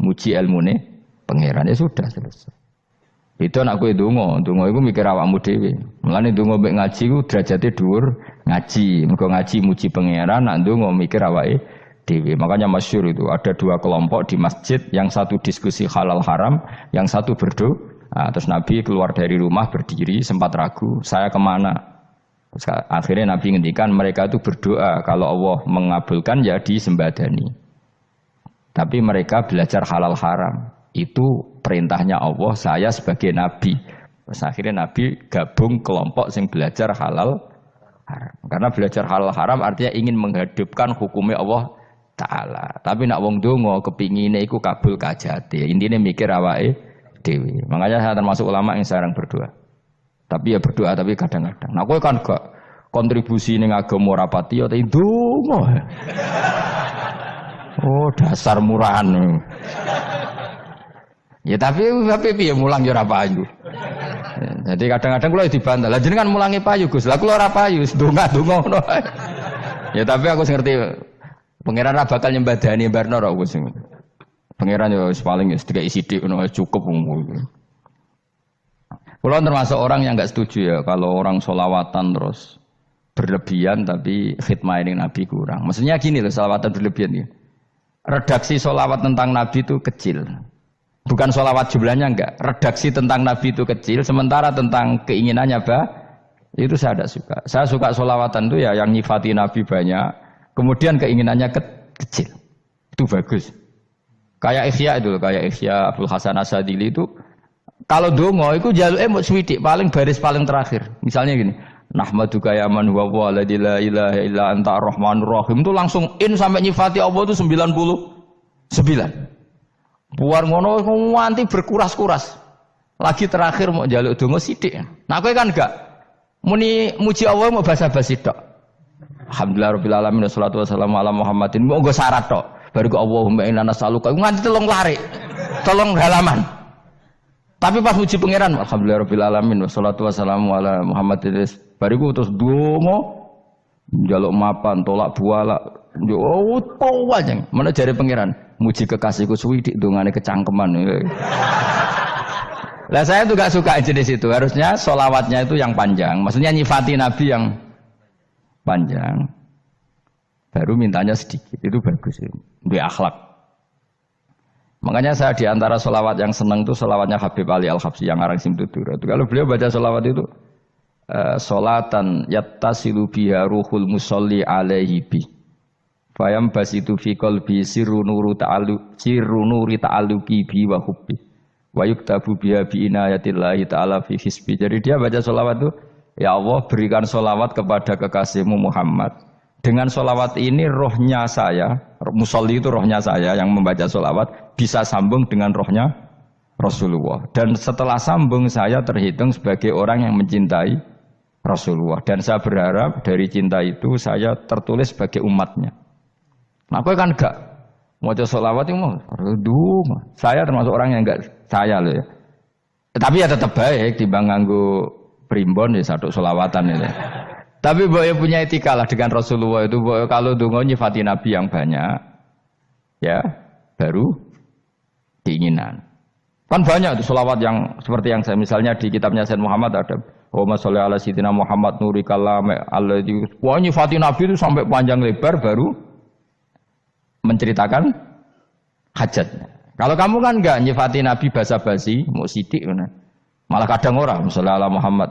muji ilmune pangeran, ya sudah selesai. Itu anakku itu donga itu mikir awakmu dhewe. Mulane donga mek ngaji ku derajate dhuwur ngaji, mergo ngaji muji pangeran, nak donga mikir awake dhewe. Makanya masyhur itu ada dua kelompok di masjid, yang satu diskusi halal haram, yang satu berdoa. Nah, terus Nabi keluar dari rumah berdiri sempat ragu, saya kemana? Terus akhirnya Nabi ngendikan mereka itu berdoa kalau Allah mengabulkan ya disembadani. Tapi mereka belajar halal haram. Itu perintahnya Allah, saya sebagai Nabi. Terus akhirnya Nabi gabung kelompok yang belajar halal haram. Karena belajar halal haram artinya ingin menghidupkan hukumnya Allah Ta'ala. Tapi nak wong donga kepingine iku kabul kajate. Intine mikir awake dhewe. Makanya saya termasuk ulama yang jarang berdoa. Tapi ya berdoa tapi kadang-kadang. Nah kowe kan gak kontribusi ning agama rapati ya ndonga. Oh dasar murahan. Ya tapi piye mulang ya ora payu. Jadi kadang-kadang kula dibantah. Lah jenengan mulangi payu Gus. Lah kula ora payu, ndonga-ndonga ngono. Ya tapi aku ngerti pangeran ra bakal nyembadani barno ra Gus. Pangeran ya paling tiga sidik cukup. Kalau termasuk orang yang nggak setuju ya kalau orang sholawatan terus berlebihan tapi khidmah ini Nabi kurang. Maksudnya gini loh, sholawatan berlebihan ya. Redaksi sholawat tentang Nabi itu kecil. Bukan sholawat jumlahnya enggak. Redaksi tentang Nabi itu kecil. Sementara tentang keinginannya itu saya tidak suka. Saya suka sholawatan itu ya yang nyifati Nabi banyak. Kemudian keinginannya kecil. Itu bagus. Kayak Ihya itu, kayak Ihya Abdul Hasan Asadili itu. Kalau dongo itu jaluknya mau swidik paling baris paling terakhir. Misalnya gini. Nahmaduka ya man huwa waladi la ilaha illa anta ar-rahmanur rahim itu langsung in sampai nyifati Allah itu 99. Buar ngono nganti berkuras-kuras. Lagi terakhir mau njaluk donga sithik. Nah kowe kan enggak muni muji Allah mau basa-basi tok. Alhamdulillah rabbil alamin wassalatu wassalamu ala Muhammadin. Mau nggo syarat tok. Baru ke Allahumma inna nas'aluka nganti telung lari. Tolong halaman. Tapi pas muji pangeran alhamdulillah rabbil alamin wassalatu wassalamu ala Muhammadin. Bariku terus donga njaluk mapan tolak buala yo aja mana jare pangeran muji kekasihku suwidik dongane kecangkeman. Lah saya tuh gak suka jenis itu, harusnya sholawatnya itu yang panjang, maksudnya nyifati Nabi yang panjang baru mintanya sedikit, itu bagus ya, di akhlak. Makanya saya diantara sholawat yang senang tuh sholawatnya Habib Ali Al-Habsyi yang arang Simtudur. Kalau beliau baca sholawat itu sholatan yattasilu biha ruhul musolli alaihi bi fayam basitu fi qalbi sirru nuri ta'alluqi bi wa hubbi wa yuktabu biha bi inayatillahi ta'ala fi hisbi. Jadi dia baca sholawat itu, ya Allah berikan sholawat kepada kekasihmu Muhammad. Dengan sholawat ini rohnya saya, musolli itu rohnya saya yang membaca sholawat bisa sambung dengan rohnya Rasulullah. Dan setelah sambung saya terhitung sebagai orang yang mencintai Rasulullah, dan saya berharap dari cinta itu saya tertulis sebagai umatnya. Nah, aku kan enggak mau sholawat itu mau, saya termasuk orang yang enggak saya loh ya. Tapi ya tetap baik dibanding nganggo primbon ya satu sholawatan ya. Tapi boleh punya etika lah dengan Rasulullah itu. Kalau dongo nyifati Nabi yang banyak, ya baru keinginan. Kan banyak tuh sholawat yang seperti yang saya misalnya di kitabnya Sayyid Muhammad ada. Allahumma sholli ala sayyidina Muhammad nuri kalam alladzi. Wah nyifati Nabi itu sampai panjang lebar baru menceritakan hajatnya. Kalau kamu kan enggak nyifati Nabi basa-basi, mau sidik mana. Malah kadang orang sholli ala Muhammad.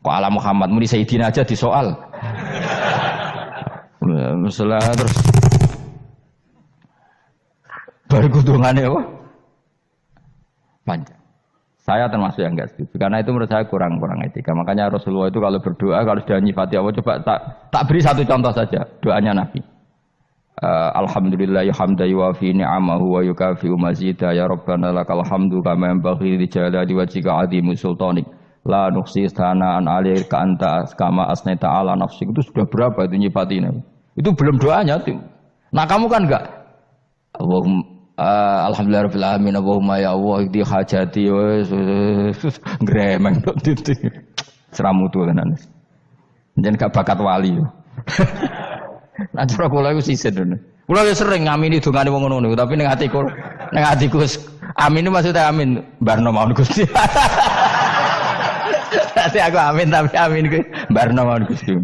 Kok ala Muhammad muni sayyidina aja disoal. Masalah terus baru kudungane apa? Panjang. Saya termasuk yang enggak setuju karena itu menurut saya kurang etika. Makanya Rasulullah itu kalau berdoa kalau sudah nyifati Allah, coba tak beri satu contoh saja doanya Nabi. Alhamdulillah hamda yuwafi ni'amahu wa yukafi'u mazidah ya rabbana lakal hamdu kama yanbaghi li jalali wajhika 'azimi sultanik la nuhsi sana'an 'alaika anta kama asnaita 'ala nafsik. Itu sudah berapa itu nyifati Nabi? Itu belum doanya tuh. Nah kamu kan enggak alhamdulillah rabbil alamin Allahumma ya Allah di hajati gremeng tok titik seramu tuh tenan jeneng gak bakat wali nah cara kula iku sisen kula wis sering ngamini dongane wong ngono tapi ning atiku amin maksudnya amin barno mawon Gusti dadi aku amin tapi amin ku barno mawon Gusti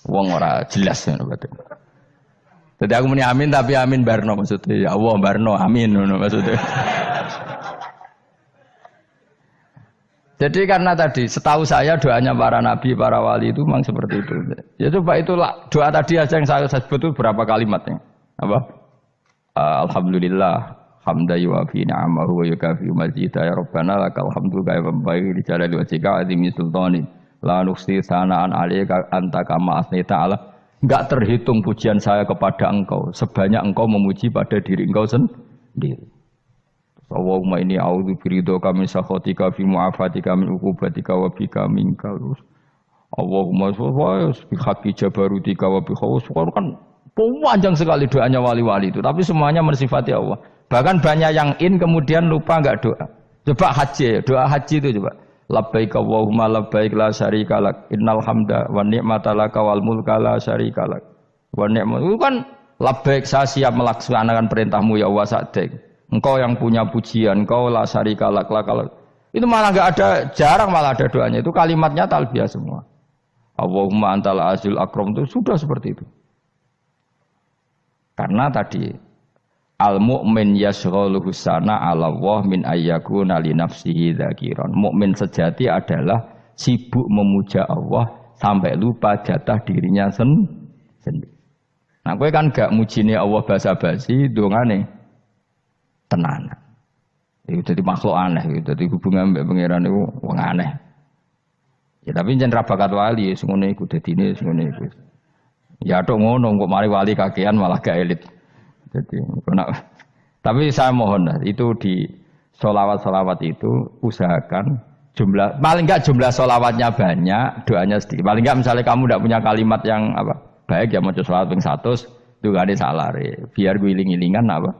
wong ora jelas ngono berarti. Jadi aku muni amin tapi amin barno maksudnya. Ya Allah barno amin maksudnya. Jadi karena tadi setahu saya doanya para nabi, para wali itu memang seperti itu. Ya coba itulah doa tadi aja yang saya sebut itu berapa kalimatnya. Apa? Alhamdulillah hamda yuwafi ni'amahu wa yukafi mazidah ya rabbana lakal hamdu kaya baik di jalali wajhika azimi sultani la nuhsi sana'an 'alaika anta kama asnaita 'ala. Enggak terhitung pujian saya kepada engkau sebanyak engkau memuji pada diri engkau sendiri. Allahumma inni a'udzu biridhoka min sakhatika fi mu'afatika min uqubatika wa bika minka. Allahumma sholli bi haqqi jabarutika wa bi khawfika. Kan panjang sekali doanya wali-wali itu, tapi semuanya mensifati Allah. Bahkan banyak yang kemudian lupa enggak doa. Coba haji, doa haji itu coba. Labbaik Allahumma labbaik la syarika lak innal hamda wa ni'mata laka wal mulka la syarika lak wa ni'mat. Itu kan labbaik saya siap melaksanakan perintahmu ya Allah sa'dek. Engkau yang punya pujian, engkau la syarika lak. Itu malah enggak ada, jarang malah ada doanya. Itu kalimatnya talbiyah semua. Allahumma antal azizul akram itu sudah seperti itu. Karena tadi al mu'min yashghaluhu sana 'ala Allah min ayyakuna li nafsihi dzakiran. Mukmin sejati adalah sibuk memuja Allah sampai lupa jatah dirinya sendiri. Nah, kowe kan gak mujine Allah basa-basi, dongane tenanan. Itu jadi makhluk aneh, itu jadi hubungan mbek pangeran itu wong aneh. Ya tapi jan ra bakat wali, ngono iku dadine ngono iku. Ya tok ngono kok mari wali kakean malah gak elit. Jadi tapi saya mohon itu di sholawat-sholawat itu usahakan jumlah paling enggak jumlah sholawatnya banyak, doanya sedikit. Paling enggak misalnya kamu tidak punya kalimat yang apa baik ya mau sholawat ping 100 itu gak ada salah biar gue iling-ilingan apa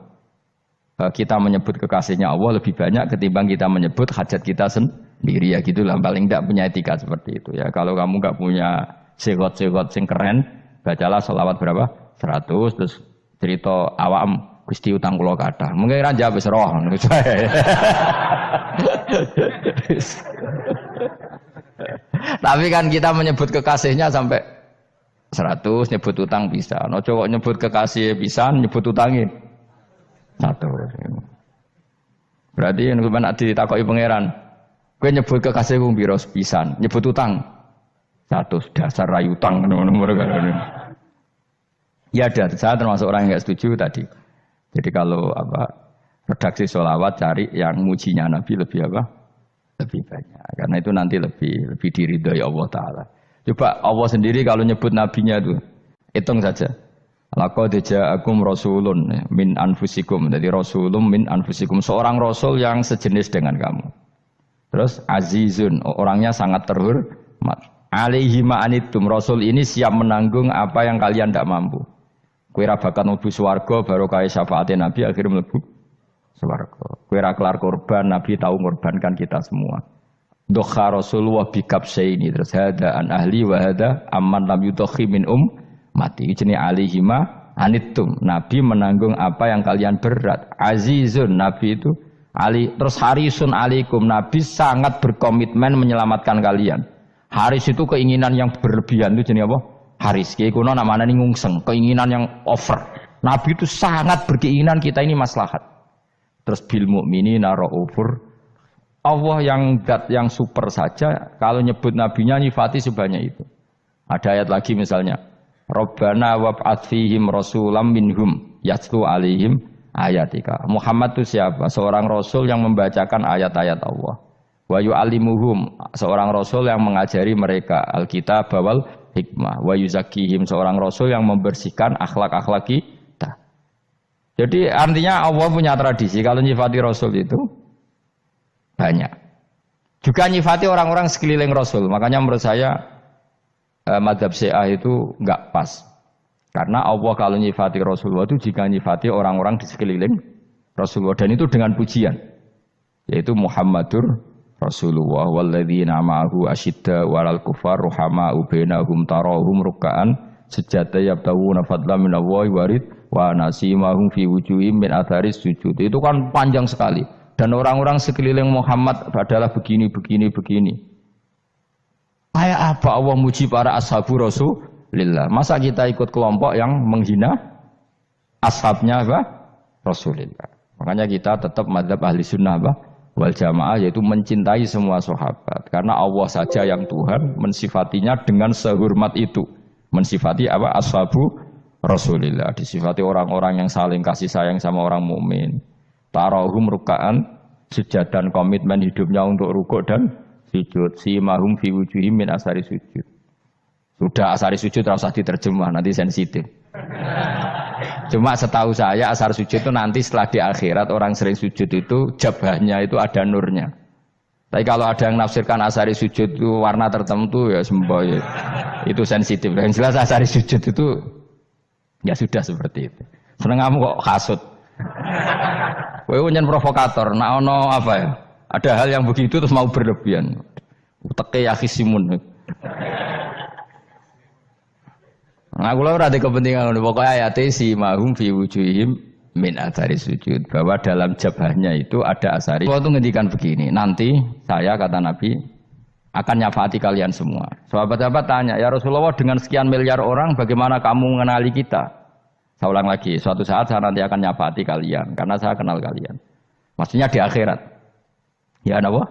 kita menyebut kekasihnya Allah lebih banyak ketimbang kita menyebut hajat kita sendiri ya gitulah paling enggak punya etika seperti itu ya. Kalau kamu enggak punya segot-segot sing keren bacalah sholawat berapa 100 terus cerita awam Gusti utang kula kathah mungkin ra jawab wis roh tapi kan kita menyebut kekasihnya sampai 100 nyebut utang bisa. No cowok nyebut kekasih bisa, nyebut utangin 100. Berarti yang mana ditakoki pangeran, gue nyebut kekasih gue biros pisan, nyebut utang 100 dasar rayu utang nomor ya ada. Saya termasuk orang yang nggak setuju tadi. Jadi kalau apa redaksi sholawat cari yang mujinya Nabi lebih apa? Lebih banyak. Karena itu nanti lebih diridhoi Allah Taala. Coba Allah sendiri kalau nyebut nabinya itu, hitung saja. Laqad ja'akum rasulun min anfusikum. Jadi rasulun min anfusikum. Seorang rasul yang sejenis dengan kamu. Terus azizun, orangnya sangat terhormat. Alaihi ma'anitum. Rasul ini siap menanggung apa yang kalian tidak mampu. Kowe ra bakat mlebu swarga baru kaya syafaate Nabi akhirnya mlebu swarga. Kowe ra kelar korban, Nabi tahu mengorbankan kita semua. Dokha Rasulullah bikab ini terus hada an ahli wa hada amman lam yudokhi min mati jenis alihima anitum. Nabi menanggung apa yang kalian berat. Azizun Nabi itu ali terus harisun alaikum. Nabi sangat berkomitmen menyelamatkan kalian. Haris itu keinginan yang berlebihan itu jenis apa? Haris kiai kuno namanya ngungseng keinginan yang over. Nabi itu sangat berkeinginan kita ini maslahat. Terus bil mukminina raufur. Allah yang super saja kalau nyebut nabinya nyifati sebanyak itu. Ada ayat lagi misalnya, Rabbana wab'ats fihim rasulam minhum yatlu alaihim ayatika. Muhammad itu siapa? Seorang rasul yang membacakan ayat-ayat Allah. Wa yu'allimuhum, seorang rasul yang mengajari mereka alkitab wal hikmah. Wa yuzakkihim, seorang rasul yang membersihkan akhlak-akhlak kita. Jadi artinya Allah punya tradisi kalau nyifati rasul itu banyak. Juga nyifati orang-orang sekeliling Rasul. Makanya menurut saya mazhab Syiah itu enggak pas. Karena Allah kalau nyifati Rasulullah itu jika nyifati orang-orang di sekeliling Rasulullah dan itu dengan pujian. Yaitu Muhammadur Rasulullah walladzina ma'ahu asyidda 'alal kuffar ruhama'u bainahum tarahum ruk'an sujada yabtawuna fadlan minallahi warid wa nasimahum fi wujuhim min atharis sujud. Itu kan panjang sekali. Dan orang-orang sekeliling Muhammad adalah begini. Kayak apa Allah muji para ashabu Rasulillah? Masa kita ikut kelompok yang menghina ashabnya apa? Rasulillah. Makanya kita tetap mazhab ahli sunnah apa? Wal jamaah yaitu mencintai semua sahabat. Karena Allah saja yang Tuhan mensifatinya dengan sehormat itu. Mensifati apa? Ashabu Rasulillah. Disifati orang-orang yang saling kasih sayang sama orang mukmin. Tarahum ruka'an sujud dan komitmen hidupnya untuk rukuk dan sujud. Simahum fi wujuhim min asari sujud. Sudah asari sujud terus diterjemah nanti sensitif. Cuma setahu saya asar sujud itu nanti setelah di akhirat orang sering sujud itu jabahnya itu ada nurnya. Tapi kalau ada yang nafsirkan asari sujud itu warna tertentu ya semboy. Itu sensitif. Yang jelas asari sujud itu ya sudah seperti itu. Seneng kamu kok hasut. Kowe nyen provokator, nak ono apa ya? Ada hal yang begitu terus mau berlebihan. Teke ya khisimun. Nah, kula ora ada kepentingan ngono. Pokoke ayate si mahum fi wujuhim min asari sujud, bahwa dalam jabahnya itu ada asari. Waktu ngendikan begini, nanti saya kata Nabi akan nyafaati kalian semua. Sahabat-sahabat tanya, ya Rasulullah dengan sekian miliar orang bagaimana kamu mengenali kita? Saya ulang lagi, suatu saat saya nanti akan nyafaati kalian karena saya kenal kalian. Maksudnya di akhirat. Ya apa?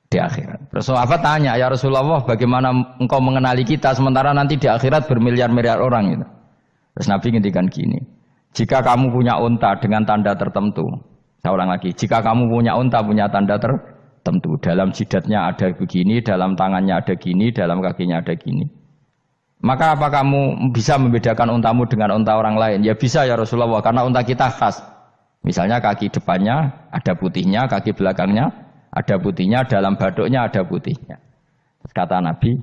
Di akhirat. Terus sahabat tanya, ya Rasulullah bagaimana engkau mengenali kita sementara nanti di akhirat bermiliar-miliar orang gitu. Terus Nabi ngendikan gini, jika kamu punya unta dengan tanda tertentu, saya ulang lagi, jika kamu punya unta punya tanda tertentu, dalam jidatnya ada begini, dalam tangannya ada gini, dalam kakinya ada gini, maka apa kamu bisa membedakan untamu dengan unta orang lain? Ya bisa ya Rasulullah, karena unta kita khas. Misalnya kaki depannya ada putihnya, kaki belakangnya ada putihnya, dalam baduknya ada putihnya. Kata Nabi,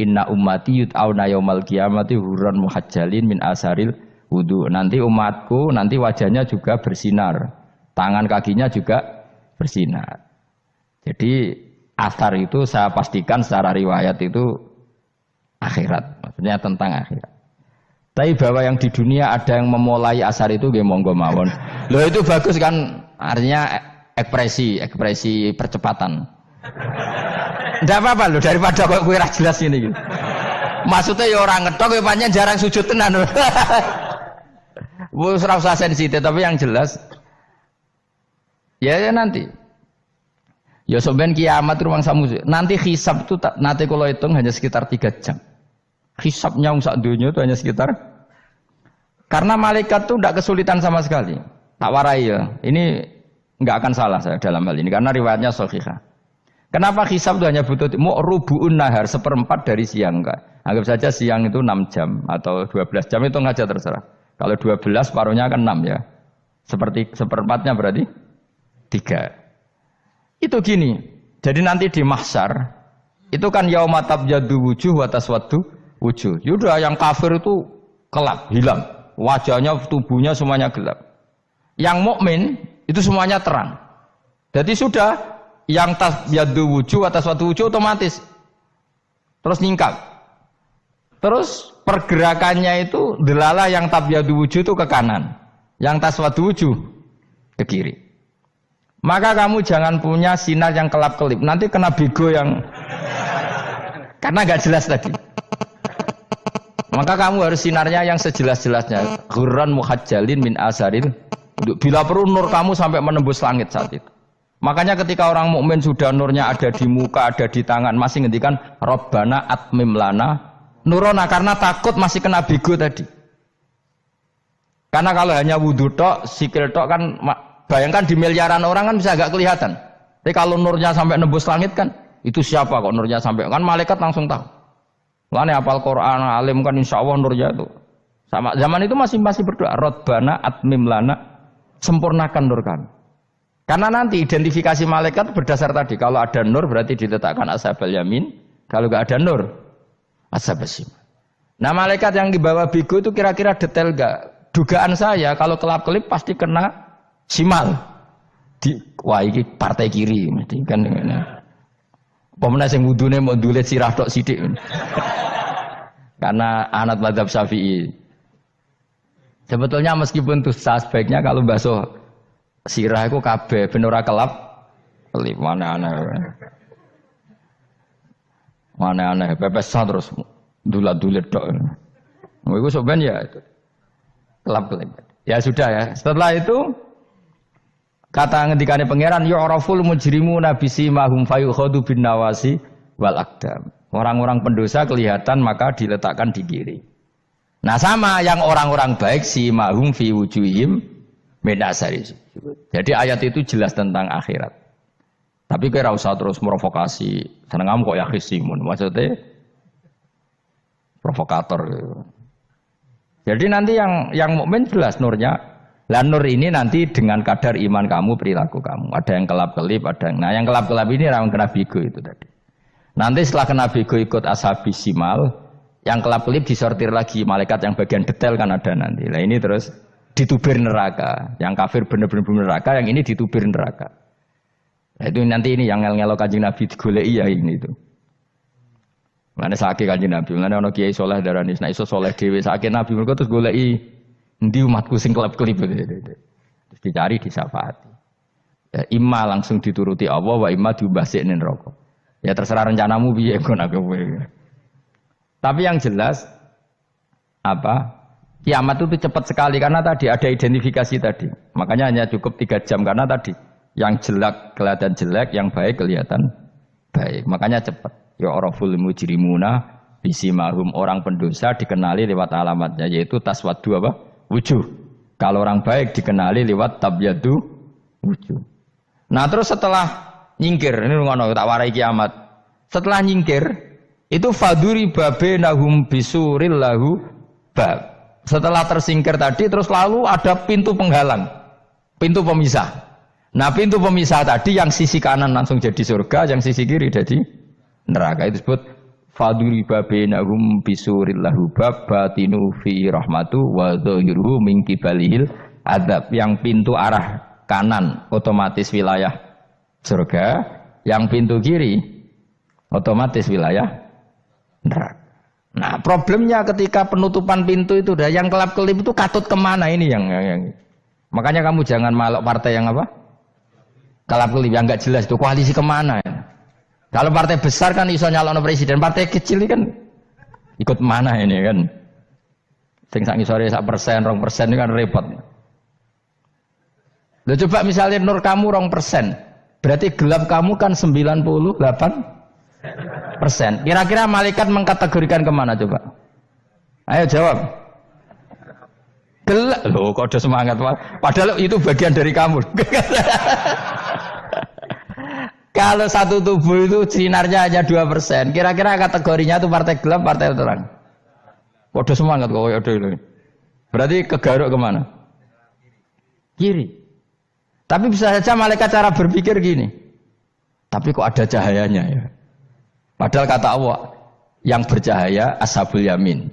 inna ummati yut'auna yaumal qiyamati hurran muhajjalin min asaril wudu. Nanti umatku nanti wajahnya juga bersinar, tangan kakinya juga bersinar. Jadi asar itu saya pastikan secara riwayat itu akhirat, maksudnya tentang akhirat. Tapi bahwa yang di dunia ada yang memulai asar itu nggih monggo mawon. Loh itu bagus kan, artinya ekspresi percepatan. Tidak apa-apa loh, daripada kok kowe ora jelas ini gitu. Maksudnya ya orang ngetok kowe pancen jarang sujud tenan. Wis ora usah sensitif, tapi yang jelas ya nanti. Ya sampean kiamat ruang samu. Nanti hisab itu nanti kalau hitung hanya sekitar 3 jam. Hisabnya sak dunia itu hanya sekitar, karena malaikat itu tidak kesulitan sama sekali. Tak warai ya. Ini enggak akan salah saya dalam hal ini karena riwayatnya sahihah. Kenapa hisab itu hanya butuh rubu'un nahar, 1/4 dari siang enggak? Anggap saja siang itu 6 jam atau 12 jam itu aja terserah. Kalau 12 paruhnya kan 6 ya. Seperti 1/4-nya berarti 3. Itu gini. Jadi nanti di mahsyar itu kan yauma tabyaddu wujuh wa taswaddu wujuh. Yaudah yang kafir itu kelap, hilang. Wajahnya, tubuhnya semuanya gelap. Yang mukmin itu semuanya terang. Jadi sudah yang tabyaddu wujuh atas suatu wujuh otomatis terus nyingkap. Terus pergerakannya itu delala yang tabyaddu wujuh itu ke kanan, yang taswaddu wujuh ke kiri. Maka kamu jangan punya sinar yang kelap-kelip, nanti kena bego yang karena gak jelas tadi. Maka kamu harus sinarnya yang sejelas-jelasnya. Ghurran muhajjalin min asaril. Bila perlu nur kamu sampai menembus langit saat itu. Makanya ketika orang mukmin sudah nurnya ada di muka, ada di tangan, masih ngendikan Rabbana atmim lana nurona, karena takut masih kena bego tadi. Karena kalau hanya wudu tok, sikil tok kan, bayangkan di miliaran orang kan bisa agak kelihatan. Tapi kalau nurnya sampai nembus langit kan, itu siapa kok nurnya sampai, kan malaikat langsung tahu. Lane hafal Quran, alim kan insya Allah nurnya itu. Sama zaman itu masih berdoa, Rabbana atmim lana, sempurnakan nur kami. Karena nanti identifikasi malaikat berdasar tadi, kalau ada nur berarti diletakkan ashabal yamin, kalau nggak ada nur ashabal shimal. Nah malaikat yang dibawa bigo itu kira-kira detail nggak? Dugaan saya kalau kelap-kelip pasti kena simal. Wah ini partai kiri, mesti kan. Pemenang yang wudune mau dulet sirah tok sidik. Karena anak mazhab Syafi'i. Sebetulnya meskipun tuh sebaiknya kalau basuh sirah itu kabeh ben ora kelap kelip mana aneh pepesan terus dulat-dulit tok. Iku soben ya itu. Kelap-kelip. Ya sudah ya. Setelah itu kata ngendikane pangeran yu'raful mujrimuna bisimahum fayukhadu bin nawasi wal aqdam. Orang-orang pendosa kelihatan maka diletakkan di kiri. Nah sama yang orang-orang baik simahum fi wujuhim min asari. Jadi ayat itu jelas tentang akhirat. Tapi kira usah terus provokasi. Seneng kamu kok ya khisimun. Maksudnya provokator gitu. Jadi nanti yang mukmin jelas nurnya. Lah nur ini nanti dengan kadar iman kamu, perilaku kamu. Ada yang kelap-kelip, ada yang... Nah yang kelap-kelip ini yang kena bigo itu tadi. Nanti setelah kena bigo ikut ashabis simal, yang kelap-kelip disortir lagi. Malaikat yang bagian detail kan ada nanti. Nah ini terus ditubir neraka. Yang kafir benar-benar neraka, yang ini ditubir neraka. Nah itu nanti ini yang ngel-ngelo Kanjeng Nabi digoleki ya ini itu. Mana sakit Kanjeng Nabi, mana ono kiai saleh darani, nek iso saleh dhewe sakit Nabi mergo terus goleki endi umatku sing kelap-kelip. Terus dicari disyafaati. Ya, imma langsung dituruti Allah, wa imma diubasikne neraka. Ya terserah rencanamu piye ngono kowe. Tapi yang jelas apa? Kiamat itu cepat sekali karena tadi ada identifikasi tadi. Makanya hanya cukup 3 jam karena tadi yang jelek kelihatan jelek, yang baik kelihatan baik. Makanya cepat. Ya araful mujrimuna bisimahum, orang pendosa dikenali lewat alamatnya yaitu taswaddu apa? Wujuh. Kalau orang baik dikenali lewat tabyadu wujuh. Nah, terus setelah nyingkir, ini ngono tak warai kiamat. Setelah nyingkir, itu faduri babenahum bisuril lahu bab. Setelah tersingkir tadi, terus lalu ada pintu penghalang, pintu pemisah. Nah, pintu pemisah tadi yang sisi kanan langsung jadi surga, yang sisi kiri jadi neraka. Itu disebut faduri babenahum bisuril lahu bab batinu fi rahmatu wa dhahiruhu min qibalihil adzab. Yang pintu arah kanan otomatis wilayah surga, yang pintu kiri otomatis wilayah neraka. Nah, problemnya ketika penutupan pintu itu dah yang kelap-kelip itu katut kemana ini yang makanya kamu jangan malok partai yang apa? Kelap-kelip yang enggak jelas itu koalisi kemana ya? Kalau partai besar kan iso nyalon presiden, partai kecil ini kan ikut mana ini kan? Sing sak ngisore 1%, 2% ini kan repot. Loh, coba misalnya nur kamu 2%, berarti gelap kamu kan 98%. Kira-kira malaikat mengkategorikan kemana coba? Ayo jawab. Gelap. Loh, kok ada semangat Pak? Padahal itu bagian dari kamu. Kalau satu tubuh itu sinarnya hanya 2%, kira-kira kategorinya itu partai gelap, partai terang. Kok ada semangat kok ada ini. Berarti kegaruk kemana? Kiri. Tapi bisa saja malaikat cara berpikir gini. Tapi kok ada cahayanya ya? Padahal kata Allah, yang bercahaya ashabul yamin.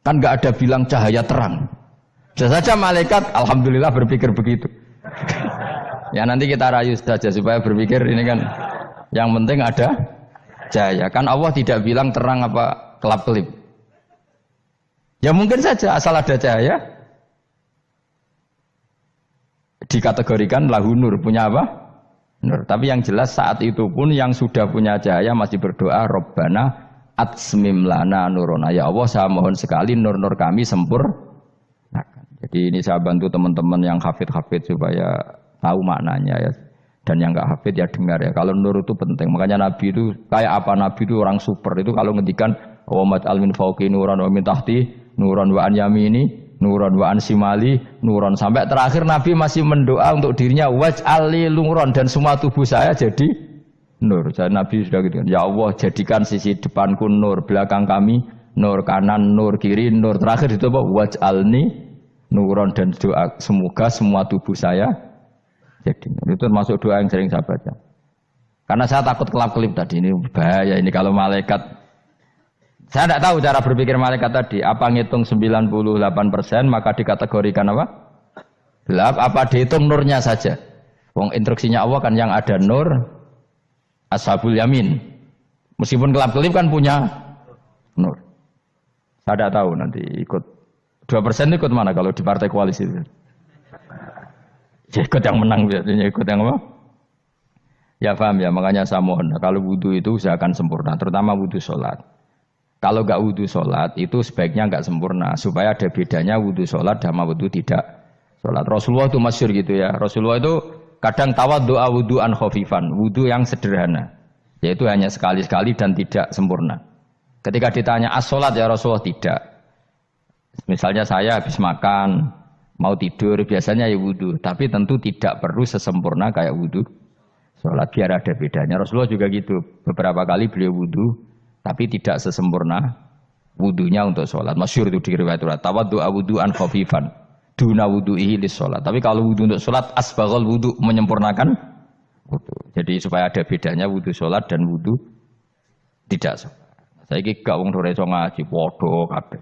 Kan nggak ada bilang cahaya terang. Bisa saja malaikat, alhamdulillah berpikir begitu. Ya nanti kita rayu saja supaya berpikir ini kan. Yang penting ada cahaya. Kan Allah tidak bilang terang apa kelap-kelip. Ya mungkin saja asal ada cahaya. Dikategorikan lahu nur, punya apa? Nur. Tapi yang jelas saat itu pun yang sudah punya cahaya masih berdoa Rabbana atsmim lana nurona. Ya Allah, saya mohon sekali nur-nur kami sempurnakan. Jadi ini saya bantu teman-teman yang hafid-hafid supaya tahu maknanya ya. Dan yang enggak hafid ya dengar ya. Kalau nur itu penting. Makanya Nabi itu kayak apa? Nabi itu orang super. Itu kalau ngendikan wa mat almin fauqi nuran wa min tahti nuran wa an yamini nuron wa ansimali nuron, sampai terakhir Nabi masih mendoa untuk dirinya waj'ali nuron, dan semua tubuh saya jadi nur. Jadi Nabi sudah gitu kan, ya Allah jadikan sisi depanku nur, belakang kami nur, kanan nur, kiri nur, terakhir itu apa? Waj'alni nuron, dan doa semoga semua tubuh saya jadi nur. Itu termasuk doa yang sering saya baca. Karena saya takut kelap-kelip tadi, ini bahaya ini kalau malaikat. Saya tidak tahu cara berpikir malaikat tadi. Apa ngitung 98% maka dikategorikan apa? Gelap. Apa dihitung nurnya saja? Wong instruksinya Allah kan yang ada nur ashabul yamin. Meskipun gelap-gelip kan punya nur. Saya tidak tahu nanti ikut 2% ikut mana kalau di partai koalisi itu? Ya ikut yang menang biasanya, ikut yang apa? Ya paham ya, makanya saya mohon. Kalau wudhu itu usahakan sempurna, terutama wudhu sholat. Kalau enggak wudhu sholat itu sebaiknya enggak sempurna, supaya ada bedanya wudhu sholat sama wudhu tidak sholat. Rasulullah itu masyhur gitu ya. Rasulullah itu kadang tawaddu'a wudhu'an khafifan, wudhu yang sederhana, yaitu hanya sekali-sekali dan tidak sempurna. Ketika ditanya as-sholat ya Rasulullah, tidak. Misalnya saya habis makan, mau tidur, biasanya ya wudhu, tapi tentu tidak perlu sesempurna kayak wudhu sholat, biar ada bedanya. Rasulullah juga gitu, beberapa kali beliau wudhu tapi tidak sesempurna wudunya untuk sholat. Masyhur itu di riwayat tawaddu'a wudhu'an khafifan duna wudhu'ihi lis sholat. Tapi kalau wudhu untuk sholat asbaghal wudhu, menyempurnakan wudhu. Jadi supaya ada bedanya wudhu sholat dan wudhu tidak sholat. Saiki gak wong ora iso ngaji padha kabeh.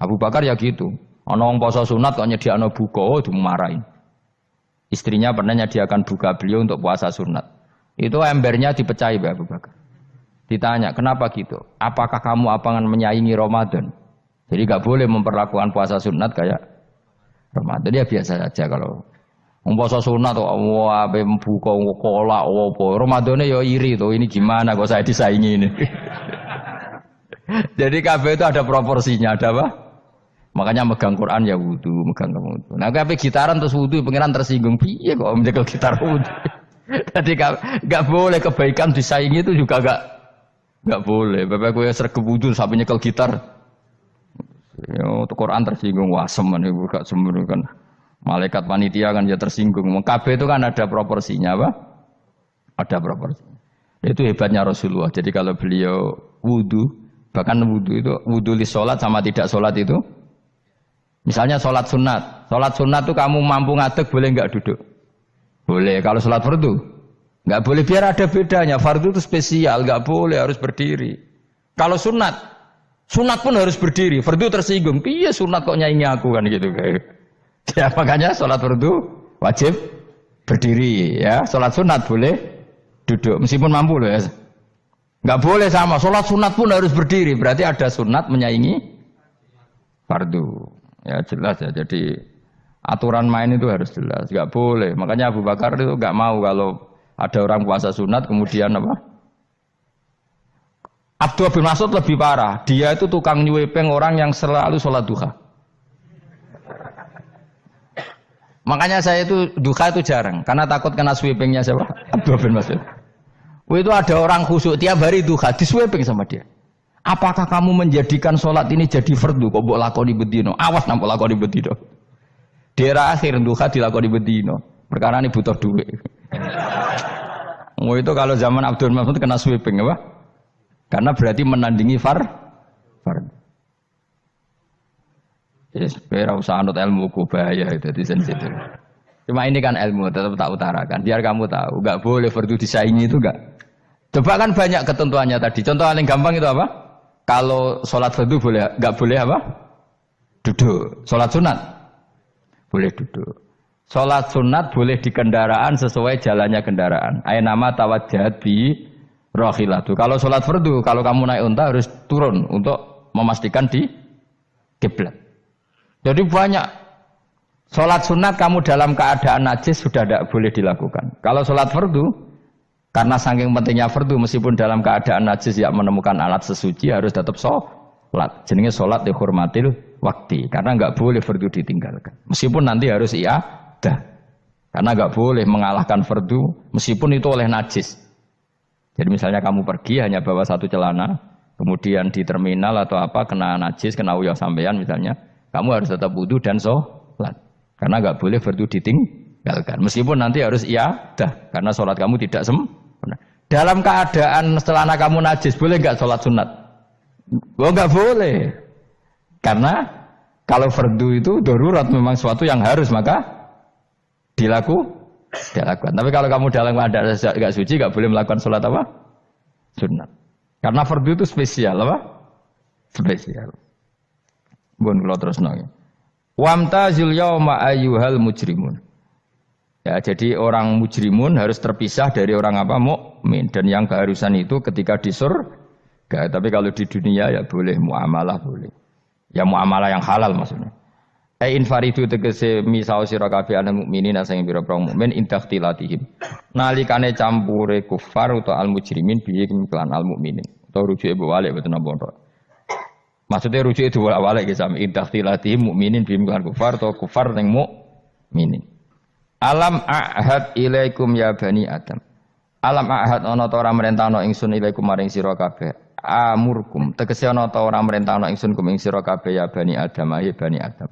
Abu Bakar ya gitu. Ana wong poso sunat kok nyediakno buka dimarahin. Istrinya pernah nyediakan buka beliau untuk puasa sunat. Itu embernya dipecahi Mbak Abu Bakar. Ditanya, kenapa gitu? Apakah kamu akan menyaingi Ramadan? Jadi nggak boleh memperlakukan puasa sunat kayak Ramadan. Ya biasa saja kalau Puasa sunat tuh, wah, ape buka kolak, apa. Ramadane ya iri tuh, ini gimana kok saya disaingi ini. Jadi kabeh itu ada proporsinya, ada apa? Makanya megang Quran ya wudu, megang wudu. Nah, kabeh gitaran terus wudu, pengiran tersinggung, piye kok menjegal gitar wudu. Jadi enggak boleh kebaikan disaingi itu juga enggak boleh. Bapak gue sergep wudu sampai nyekel gitar. Ya, Quran tersinggung, wah semen ibu gak sembunyi kan. Malaikat panitia kan ya tersinggung. KB itu kan ada proporsinya apa? Ada proporsinya. Itu hebatnya Rasulullah. Jadi kalau beliau wudu, bahkan wudu itu wudu li sholat sama tidak sholat itu. Misalnya sholat sunat. Sholat sunat itu kamu mampu ngadeg boleh nggak duduk? Boleh. Kalau sholat fardu nggak boleh, biar ada bedanya. Fardu itu spesial, nggak boleh, harus berdiri. Kalau sunat pun harus berdiri. Fardu tersinggung. Iya sunat kok nyaingi aku kan gitu kayak. Ya makanya sholat fardu wajib berdiri ya. Sholat sunat boleh duduk meskipun mampu loh ya. Nggak boleh sama. Sholat sunat pun harus berdiri. Berarti ada sunat menyaingi fardu. Ya jelas ya. Jadi aturan main itu harus jelas. Nggak boleh. Makanya Abu Bakar itu nggak mau kalau ada orang puasa sunat kemudian apa? Abdullah bin Mas'ud lebih parah. Dia itu tukang nyuwepeng orang yang selalu sholat duha. Makanya saya itu duha itu jarang, karena takut kena sweepingnya siapa? Abdullah bin Mas'ud. Itu ada orang khusyuk tiap hari duha, di sweeping sama dia. Apakah kamu menjadikan sholat ini jadi fardu? Kok mbok lakoni bedino? Awas nampak lakoni bedino. Di era akhir duha dilakoni bedino. Perkara ini butuh duit. Itu kalau zaman Abdullah bin Mas'ud kena sweeping apa? Karena berarti menandingi fardu. Biar usah anut ilmu ku bahaya itu di sensitif. Cuma ini kan ilmu tetap tak utarakan. Biar kamu tahu, nggak boleh fardu disaingi itu nggak. Coba kan banyak ketentuannya tadi. Contoh paling gampang itu apa? Kalau sholat fardu boleh, nggak boleh apa? Duduk. Sholat sunat boleh duduk. Sholat sunat boleh di kendaraan sesuai jalannya kendaraan. Nama tawajjahat bi rohilatu. Kalau sholat fardu, kalau kamu naik unta harus turun untuk memastikan di kiblat. Jadi banyak sholat sunat kamu dalam keadaan najis sudah tidak boleh dilakukan. Kalau sholat fardu, karena saking pentingnya fardu, meskipun dalam keadaan najis ya menemukan alat sesuci harus tetap sholat. Jenenge sholat dihormatil waktu, karena nggak boleh fardu ditinggalkan. Meskipun nanti harus iadah, karena nggak boleh mengalahkan fardu meskipun itu oleh najis. Jadi misalnya kamu pergi hanya bawa satu celana, kemudian di terminal atau apa kena najis, kena uyah sampean misalnya. Kamu harus tetap wudu dan sholat. Karena nggak boleh fardu ditinggalkan. Meskipun nanti harus iadah. Karena sholat kamu tidak sempurna. Dalam keadaan celana kamu najis, boleh nggak sholat sunat? Oh nggak boleh. Karena kalau fardu itu darurat memang suatu yang harus, maka dilakukan. Tapi kalau kamu dalam keadaan nggak suci, nggak boleh melakukan sholat apa? Sunat. Karena fardu itu spesial apa? Spesial. Bun kalau terus nanya. Wamtazil yauma ayyuhal mujrimun. Ya, jadi orang mujrimun harus terpisah dari orang apa? Mukmin. Dan yang keharusan itu ketika di surga. Tapi kalau di dunia ya boleh muamalah boleh. Ya muamalah yang halal maksudnya. Infaridu tegese misao sira kabeh ana mukminin sing pira-pira mukmin intakhtilatihim. Nalikane campure kufar utawa al mujrimin bihi kelan al mukminin. Utawa rujuke balik boten napa. Maksudnya rujuk itu awalnya sami intakhtilatihim mukminin bihim kelan kufar atau kufar ning mukminin. Alam ahad ilaikum ya bani Adam. Alam ahad ana ta ora merentano ingsun ilaikum maring sira kabeh. Amurkum tegese ana ta ora merentano ingsun kum ing sira kabeh ya bani Adam ya bani Adam.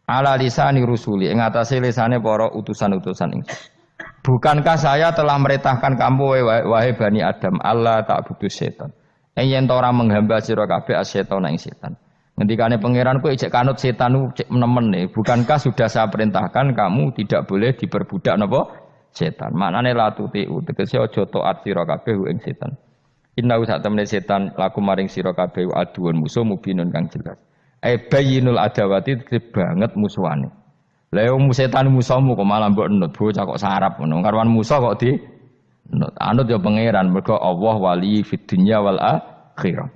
Ala lisani rusuli ing atase lisane para utusan-utusan ingsun. Bukankah saya telah merintahkan kamu wahai bani Adam Allah ta'budu setan. Yen ora menghamba sira kabeh asetan ing setan. Ngendikane pangeran kowe ijek kanut setan cek nemen nih. Bukankah sudah saya perintahkan kamu tidak boleh diperbudak napa setan. Maknane la tutiu tegese aja taat sira kabeh ing setan. Inna sak temene setan laku maring sira kabeh aduun musuh mubinun kang jelas. Bayyinul adawati banget musuhane. Lah yo setan musuhmu kok malah mbok nut bocah kok sarap ngono. Karwan musuh kok di anut ya pangeran mergo Allah wali fid dunya wal akhirah.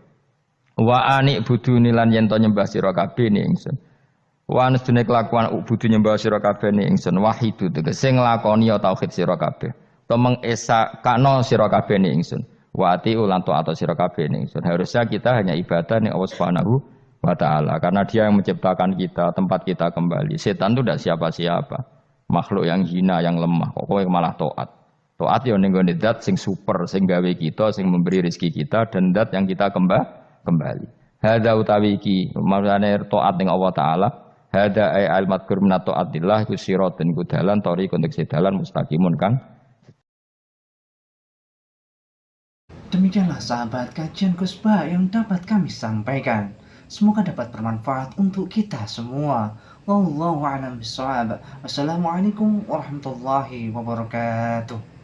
Wa ani buduni lan yen to nyembah sira kabeh ning ingsun. Wa anstune kelakuan budu nyembah sira kabeh ning ingsun wahidu tegese nglakoni ya tauhid sira kabeh. To mengesakno sira kabeh ning ingsun. Wa ati ulan taat sira kabeh ning ingsun. Harusnya kita hanya ibadah ning Allah Subhanahu wa taala karena Dia yang menciptakan kita, tempat kita kembali. Setan itu tidak siapa-siapa. Makhluk yang hina, yang lemah. Kok kowe malah taat. Taat ya ning gone zat sing super, sing gawe kita, sing memberi rezeki kita dan zat yang kita kembali. Hadza utawi iki marane taat ning Allah taala. Hada ay al-madkur min ta'atillah iku siratun ku dalan tori konteks dalan mustaqimun kang. Demikianlah sahabat kajian Kusba yang dapat kami sampaikan. Semoga dapat bermanfaat untuk kita semua. Wallahu a'lam bishawab. Wassalamualaikum warahmatullahi wabarakatuh.